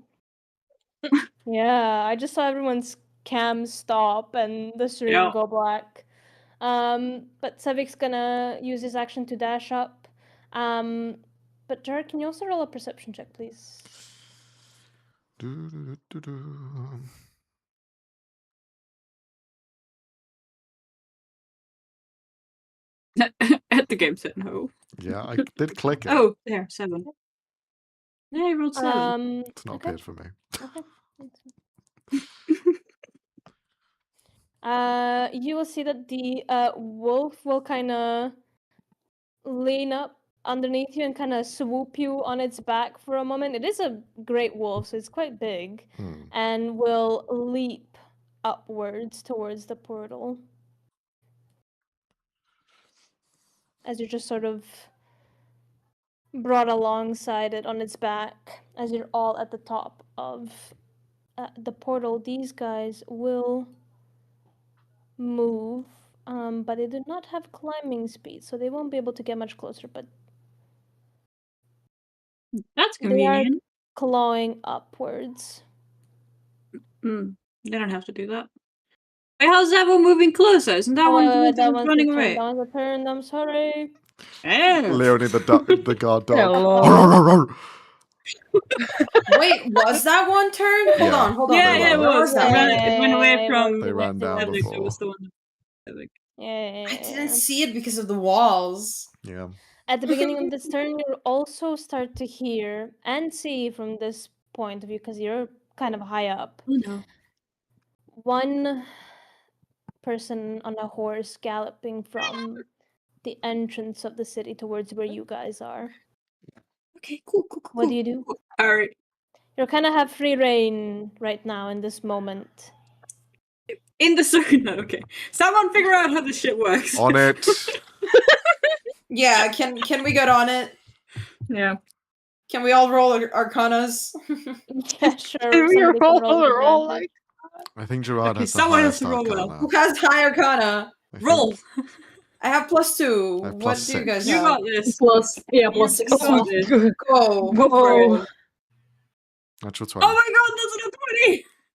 Yeah, I just saw everyone's cam stop and the stream Yeah. go black. But Civic's gonna use his action to dash up. But Jared, can you also roll a perception check, please? At the game said no. Yeah, I did click it. Oh, there, 7. Yeah, I rolled 7. It's not Okay. appeared for me. Okay. You will see that the wolf will kind of lean up underneath you and kind of swoop you on its back for a moment. It is a great wolf, so it's quite big, and will leap upwards towards the portal as you're just sort of brought alongside it on its back as you're all at the top of the portal. These guys will move, but they do not have climbing speed, so they won't be able to get much closer, but That's they are convenient. clawing upwards. They don't have to do that. Wait, how's that one moving closer? Isn't that one the one that that was one's running the turn. away? That one's a turn. I'm sorry. Oh. Leonie the guard dog. Hello. Wait, was that one turn? Hold Yeah. on, hold on. Yeah, hold yeah, on. it Where was. that one? It ran away Yeah, from. They ran down It before. was the one. Yeah. I didn't see it because of the walls. Yeah. At the beginning of this turn, you'll also start to hear and see from this point of view, because you're kind of high up. Oh no. One person on a horse galloping from the entrance of the city towards where you guys are. Okay, cool. What do you do? Cool. All right. You kind of have free reign right now in this moment. In the circle. Okay. Someone figure out how this shit works. On it. Yeah, can we get on it? Yeah. Can we all roll Arcanas? Yeah, sure. Can we somebody can roll with roll advantage. like I think Gerard Okay, has the someone has highest to roll well. arcana. Who has high Arcana? I think Roll. I have +2. I have What +6. do you guys You have? got this. Plus 6. You got this. Go. Whoa. Natural 20. Oh my god, that's an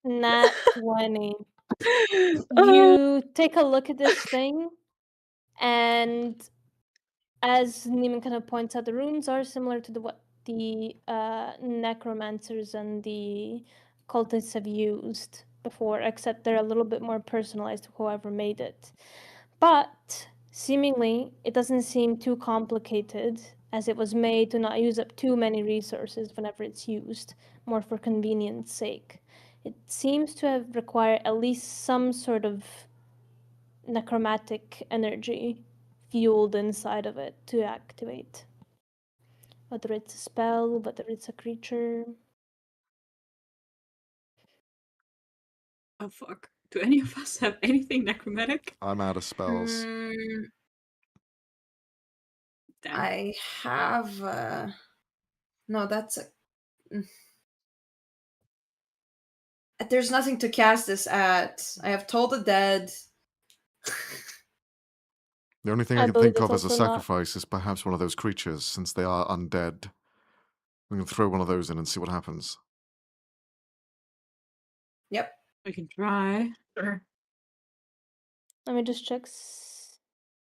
20! Nat 20. You take a look at this thing, and as Neiman kind of points out, the runes are similar to what the necromancers and the cultists have used before, except they're a little bit more personalized to whoever made it. But seemingly, it doesn't seem too complicated, as it was made to not use up too many resources whenever it's used, more for convenience sake. It seems to have required at least some sort of necromantic energy fueled inside of it to activate. Whether it's a spell, whether it's a creature. Oh fuck. Do any of us have anything necromantic? I'm out of spells. Damn. I have no, that's a there's nothing to cast this at. I have Toll the Dead. The only thing I I can believe think of it's as a also not- sacrifice is perhaps one of those creatures, since they are undead. I'm going to throw one of those in and see what happens. Yep. We can try. Sure. Let me just check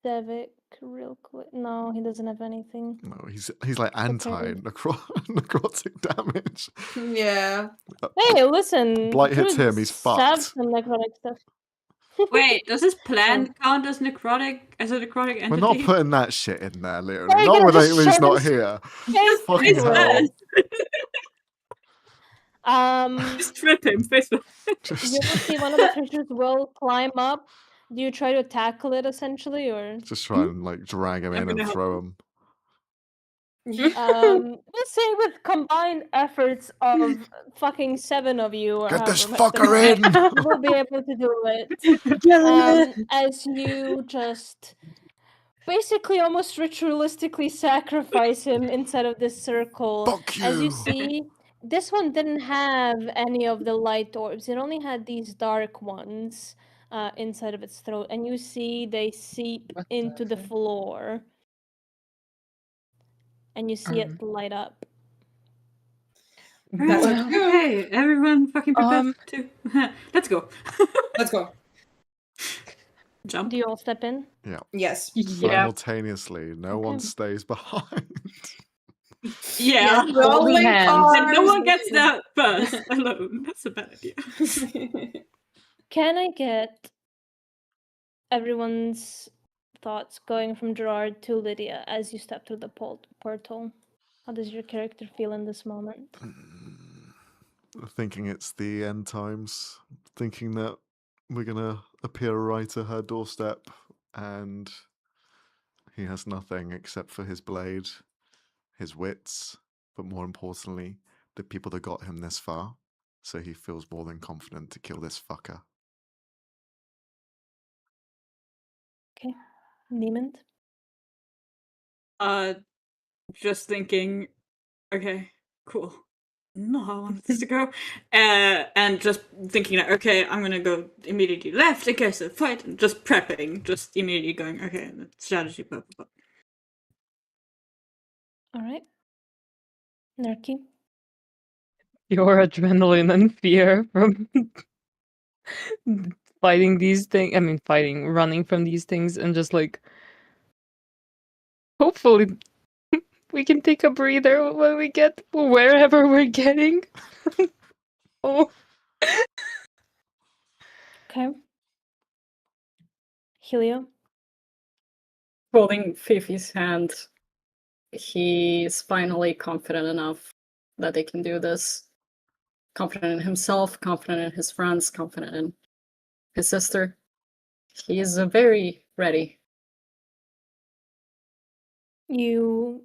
Civic real quick. No, he doesn't have anything. No, he's like anti-necrotic damage. Yeah. Hey, listen. Blight hits Druids him, he's have fucked. some necrotic stuff. Wait, does this plant count as necrotic entity? We're not putting that shit in there, Are literally. you Not gonna with just Amy's shove not his here. face Fucking into hell. it? Just trip him, face You will see one of the creatures will climb up. Do you try to tackle it essentially, or Just try and like drag him I'm in and gonna help throw him. we'll say with combined efforts of fucking 7 of you, or Get this however much there fucker are, in! you will be able to do it. As you just basically almost ritualistically sacrifice him inside of this circle. Fuck As you you! see, this one didn't have any of the light orbs. It only had these dark ones inside of its throat. And you see they seep What into the fuck? floor. And you see it light up. That's Well, Okay, everyone fucking prepare Um, to let's go. Let's go. Jump. Do you all step in? Yes. Yeah. Simultaneously, no one Okay. stays behind. Yeah. Holding hands. And no one gets there first alone. That's a bad idea. Can I get everyone's thoughts going from Gerard to Lydia as you step through the portal? How does your character feel in this moment? Thinking it's the end times. Thinking that we're gonna appear right at her doorstep and he has nothing except for his blade, his wits, but more importantly, the people that got him this far. So he feels more than confident to kill this fucker. Okay. Niemand? Just thinking, okay, cool. Not how I wanted this to go. And just thinking that, okay, I'm gonna go immediately left in case of fight, and just prepping, just immediately going, okay, the strategy, blah, blah, blah. Alright. Nerky? your adrenaline and fear from fighting these things. I mean, running from these things, and just like, hopefully, we can take a breather when we get wherever we're getting. Oh, Okay. Helio? Holding Fifi's hand, he's finally confident enough that they can do this. Confident in himself, confident in his friends, confident in his sister. He is very ready. You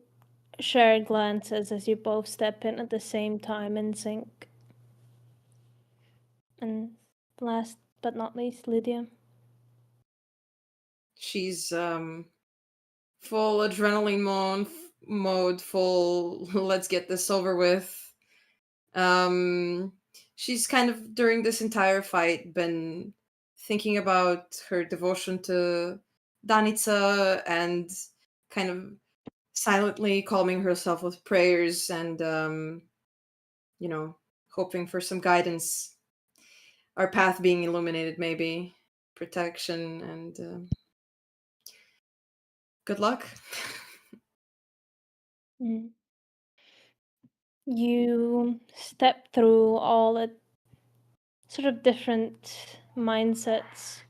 share glances as you both step in at the same time in sync. And last but not least, Lydia. She's full adrenaline mode, full let's get this over with. She's kind of during this entire fight been thinking about her devotion to Danica and kind of silently calming herself with prayers and hoping for some guidance, our path being illuminated, maybe protection, and good luck. You step through all the sort of different mindsets,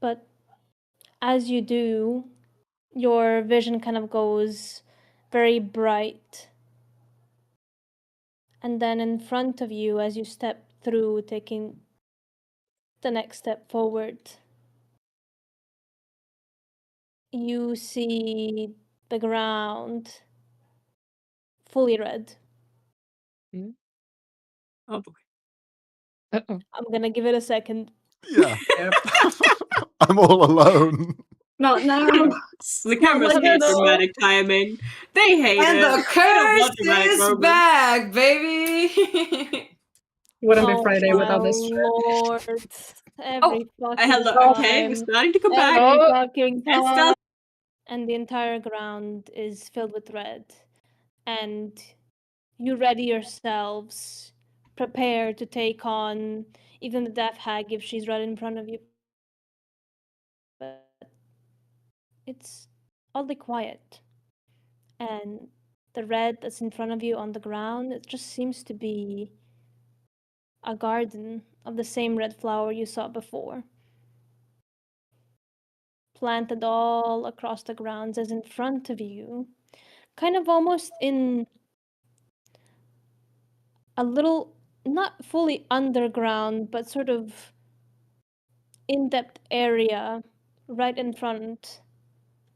but as you do, your vision kind of goes very bright. And then in front of you, as you step through, taking the next step forward, you see the ground fully red. Oh boy. uh-oh. I'm gonna give it a second. Yeah. Yep. I'm all alone. Not now. The cameras hate dramatic timing. They hate And it. the They don't curse want dramatic is moments. back, baby. Wouldn't be Oh Friday my without this. Lord. Every fucking Hello. Okay, we're time. starting to come back. Every Oh. fucking It's time. still And the entire ground is filled with red. And you ready yourselves, prepare to take on even the death hag if she's right in front of you. But it's oddly quiet. And the red that's in front of you on the ground, it just seems to be a garden of the same red flower you saw before. Planted all across the grounds as in front of you, kind of almost in a little, not fully underground, but sort of in-depth area right in front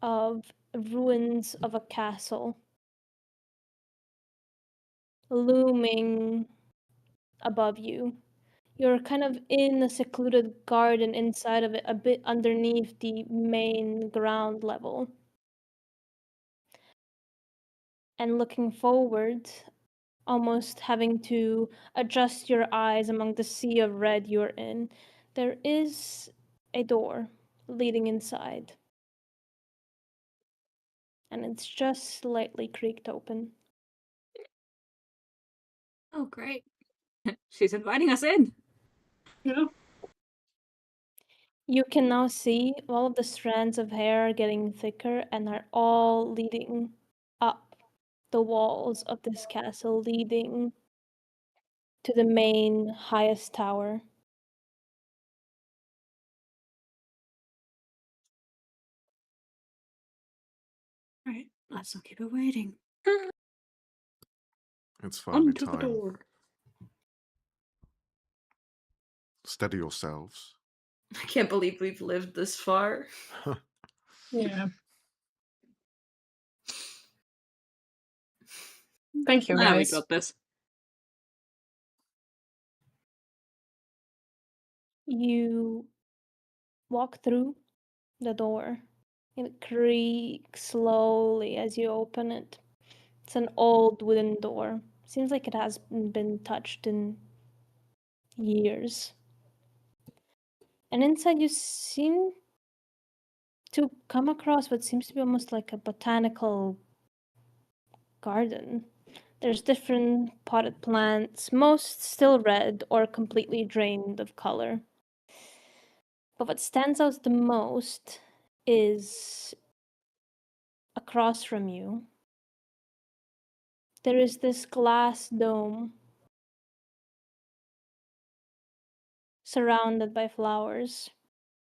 of ruins of a castle looming above you. You're kind of in a secluded garden inside of it, a bit underneath the main ground level. And looking forward, almost having to adjust your eyes among the sea of red you're in, there is a door leading inside. And it's just slightly creaked open. Oh, great. She's inviting us in. Yeah. You can now see all of the strands of hair getting thicker and are all leading up the walls of this castle, leading to the main highest tower. Right, let's not keep her waiting. It's finally On to the time. door. Steady yourselves. I can't believe we've lived this far. Yeah. Thank you, We guys. got this. You walk through the door. It creaks slowly as you open it. It's an old wooden door. Seems like it hasn't been touched in years. And inside you seem to come across what seems to be almost like a botanical garden. There's different potted plants, most still red or completely drained of color. But what stands out the most is across from you, there is this glass dome surrounded by flowers.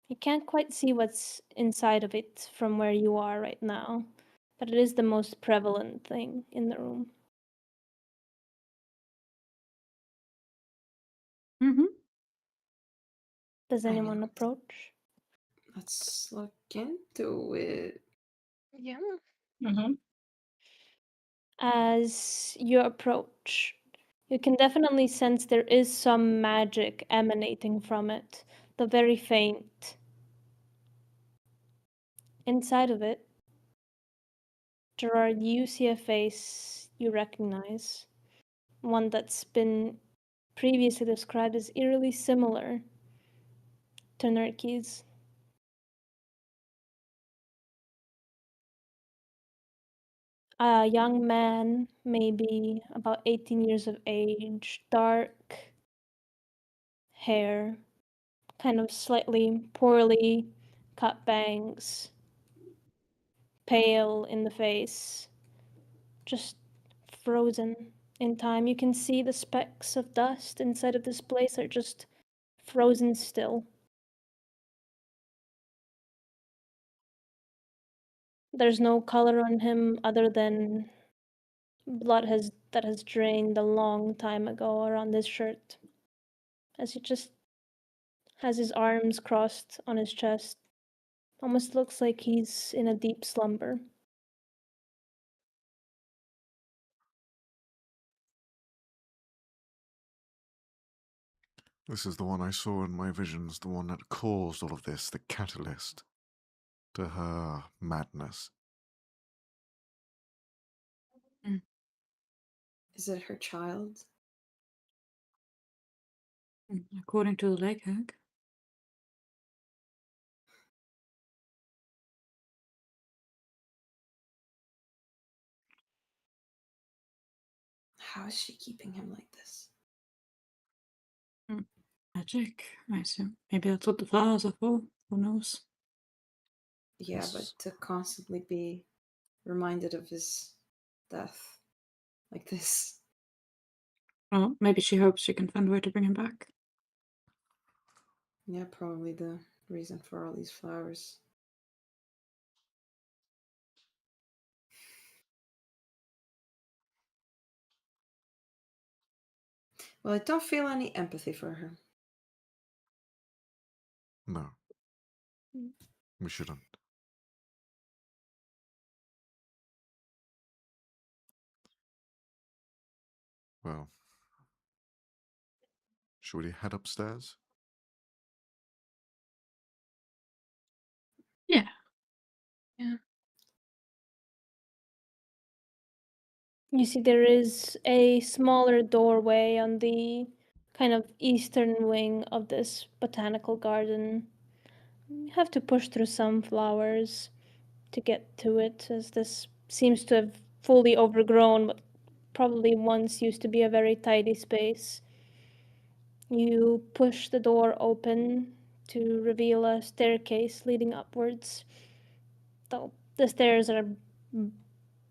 You can't quite see what's inside of it from where you are right now, but it is the most prevalent thing in the room. Mm-hmm. Does I mean, anyone approach? Let's look into it. Yeah. Mm-hmm. As you approach, you can definitely sense there is some magic emanating from it, though very faint. Inside of it, Gerard, you see a face you recognize, one that's been previously described as eerily similar to Nerki's. A young man, maybe about 18 years of age, dark hair, kind of slightly poorly cut bangs, pale in the face, just frozen in time. You can see the specks of dust inside of this place are just frozen still. There's no color on him other than blood that has drained a long time ago around his shirt. As he just has his arms crossed on his chest. Almost looks like he's in a deep slumber. This is the one I saw in my visions, the one that caused all of this, the catalyst to her madness. Is it her child? According to the lake hag. How is she keeping him like this? Magic, I assume. Maybe that's what the flowers are for. Who knows? Yeah, but to constantly be reminded of his death like this. Well, maybe she hopes she can find a way to bring him back. Yeah, probably the reason for all these flowers. Well, I don't feel any empathy for her. No. Mm. We shouldn't. Well, should we head upstairs? Yeah. You see, there is a smaller doorway on the kind of eastern wing of this botanical garden. You have to push through some flowers to get to it, as this seems to have fully overgrown what probably once used to be a very tidy space. You push the door open to reveal a staircase leading upwards. Though the stairs are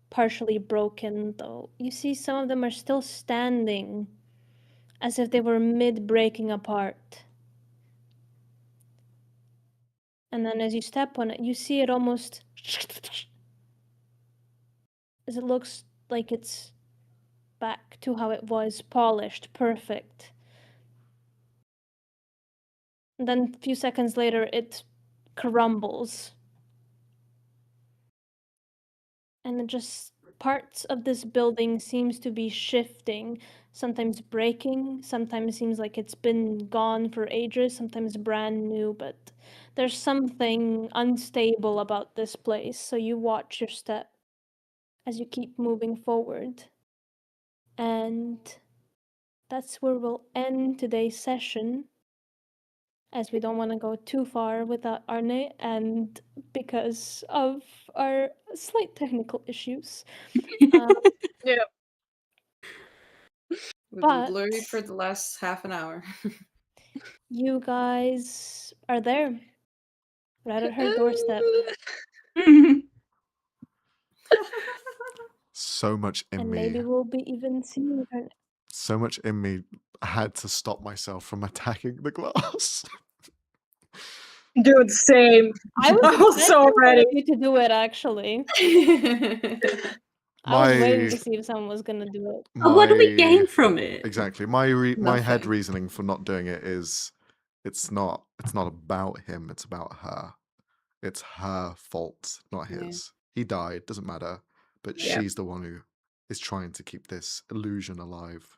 partially broken, though you see some of them are still standing, as if they were mid-breaking apart. And then as you step on it, you see it almost as it looks like it's back to how it was, polished, perfect. And then a few seconds later, it crumbles. And it just parts of this building seems to be shifting, sometimes breaking, sometimes seems like it's been gone for ages, sometimes brand new, but there's something unstable about this place, so you watch your step as you keep moving forward. And that's where we'll end today's session, as we don't want to go too far without Arne, and because of our slight technical issues. Yeah. We've But- been blurry for the last half an hour. You guys are there, right at her doorstep, So much in and me. maybe we'll be even seeing her. So much in me had to stop myself from attacking the glass. Dude, same. I was Also expecting ready. you to do it, actually. I was waiting to see if someone was gonna do it. What do we gain from it? Exactly. My head Nothing. reasoning for not doing it is it's not about him, it's about her. It's her fault, not Yeah. his. He died, doesn't matter. But Yeah. she's the one who is trying to keep this illusion alive.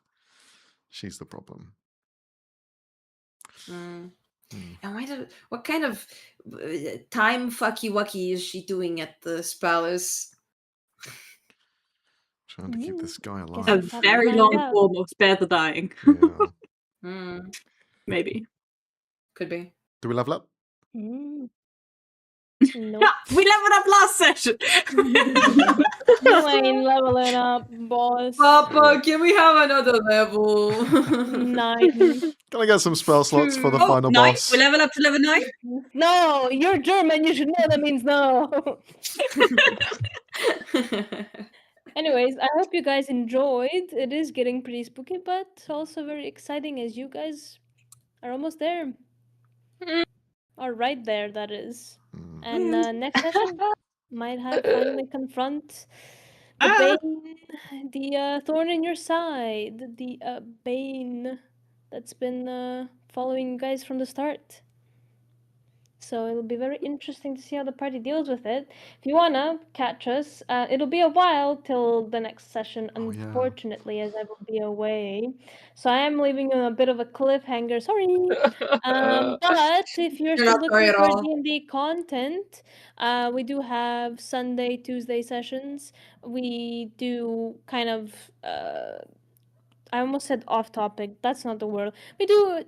She's the problem. Mm. Hmm. And what kind of time fucky wucky is she doing at this palace? Trying to keep this guy A Guess alive. we'll have to very find long out. form of spare the dying. Yeah. Mm, Maybe. could be. Do we level up? Mm. Ha! Nope. We leveled up last session! You ain't leveling up, boss. Papa, can we have another level? 9. Can I get some spell slots for the Oh, final 9? boss? We level up to level 9? No, you're German. You should know that means no. Anyways, I hope you guys enjoyed. It is getting pretty spooky, but also very exciting as you guys are almost there. Or right there, that is. Hmm. And next session might have finally confront the Ah. bane, the thorn in your side, the bane that's been following you guys from the start. So it'll be very interesting to see how the party deals with it. If you wanna catch us, it'll be a while till the next session, Oh, yeah. unfortunately, as I will be away. So I am leaving you a bit of a cliffhanger. Sorry. But if you're You're still not sorry looking at for all. D&D content, we do have Sunday, Tuesday sessions. We do kind of I almost said off topic. That's not the word. We do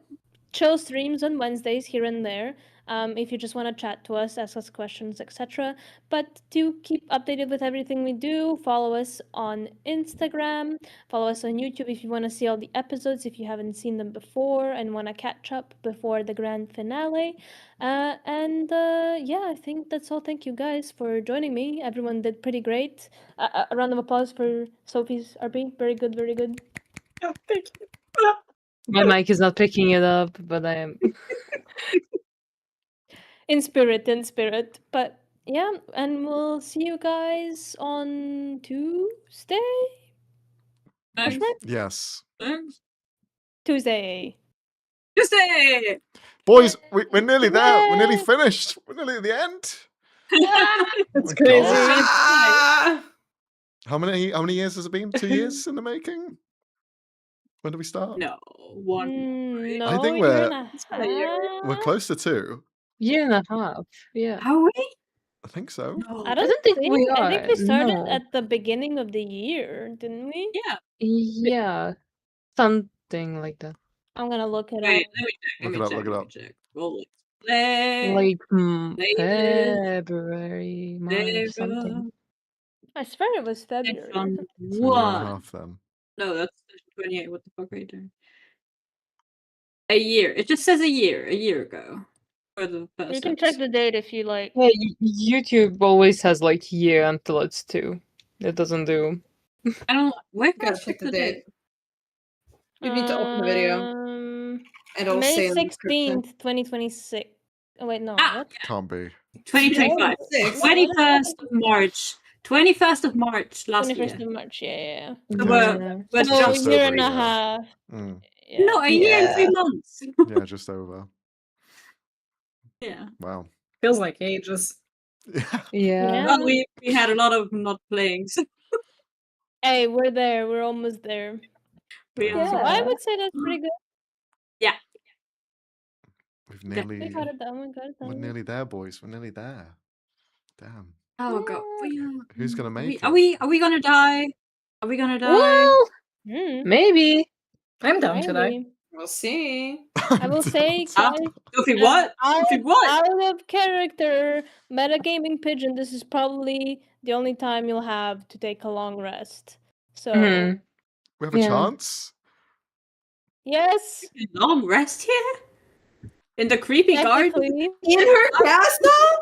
chill streams on Wednesdays here and there. If you just want to chat to us, ask us questions, etc. But to keep updated with everything we do, follow us on Instagram, follow us on YouTube if you want to see all the episodes, if you haven't seen them before and want to catch up before the grand finale. Yeah, I think that's all. Thank you guys for joining me. Everyone did pretty great. A round of applause for Sophie's RP. Very good, very good. Oh, thank you. My mic is not picking it up, but I am. In spirit. But yeah, and we'll see you guys on Tuesday. Question mark? Yes. Thanks. Tuesday. Tuesday! Boys, we're nearly there. We're nearly Yay! finished. We're nearly at the end. That's my crazy. God. Ah! How many years has it been? 2 years in the making? When did we start? No, one. No, I think year and a It's been a year. we're half. close to 2. Year and a half. Yeah. Are we? I think so. No. I I don't don't think we I think are. we started No. at the beginning of the year, didn't we? Yeah. Yeah. Something like that. I'm gonna look it Wait, up. let me Look it up, check. look it Let up. me check. Roll it. Play. Like Playlist. February, March, something. I swear it was February. Session So a year and a 1. half then. No, that's session 28. What the fuck are you doing? A year. It just says a year ago. For the first You can check episode. the date if you like. Yeah, YouTube always has like year until it's 2. It doesn't do. I don't. Where can I Gotta check check the date. You need to open the video, and it'll May say in the description. 16th, 2026. Oh wait, no. Ah! What? Can't be. 2025. Six. 21st of March. 21st of March last 21st year. of March. Yeah. So Yeah. we're So just a year over and a a year. half. Mm. Yeah. no, a year and 3 Yeah. months. Yeah, just over. Yeah. Wow. Feels like ages. Yeah. Yeah. Well, we had a lot of not playing. So Hey, we're there. We're almost there. we Yeah. So I would say that's pretty good. We've We nearly got it done. We got it we're done. nearly there, boys. We're nearly there. Damn. Oh god. Who's gonna make Are it? we gonna die? Are we gonna die? Well, Hmm. maybe. I'm down today. Maybe. We'll see. I will say, Ah, guys, Goofy, what? Goofy, what? out of character, metagaming pigeon, this is probably the only time you'll have to take a long rest. So, Mhm. We have a Yeah. chance? yes, Long rest here? In the creepy garden? technically. In her castle?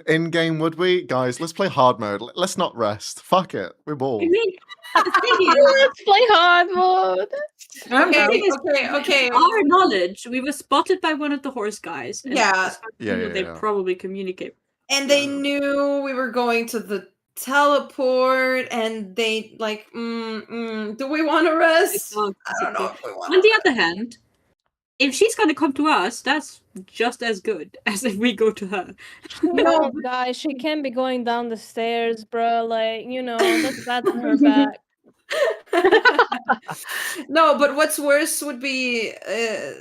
In game would we? Guys, let's play hard mode. Let's not rest. Fuck it. We're I bored. mean, the thing is, Let's play hard mode. I'm down. Okay. our knowledge, we were spotted by one of the horse guys. And Yeah. as far as we know, they Yeah. probably communicate. And they knew we were going to the teleport, and they like, do we want to rest? I don't know if we want. On the other hand, if she's gonna come to us, that's just as good as if we go to her. No, guys, she can't be going down the stairs, bro. Like, that's bad for her back. No, but what's worse would be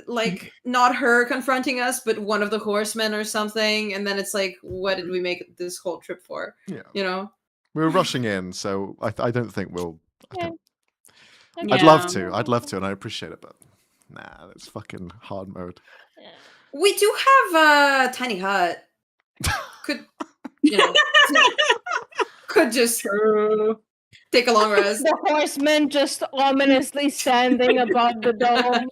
like not her confronting us, but one of the horsemen or something, and then it's like, what did we make this whole trip for? Yeah. You know? We were rushing in, so I don't think we'll. Yeah. I'd love to. I'd love to, and I appreciate it, but nah, that's fucking hard mode. We do have a tiny hut. Could could just take a long rest. The horseman just ominously standing above the dome.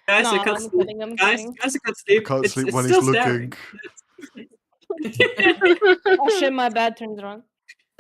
Guys, No, I can't I'm sleep. kidding, I'm kidding. Guys, I can't sleep. Can't It's sleep when still he's staring. looking. Oh shit, my bad, turned it on.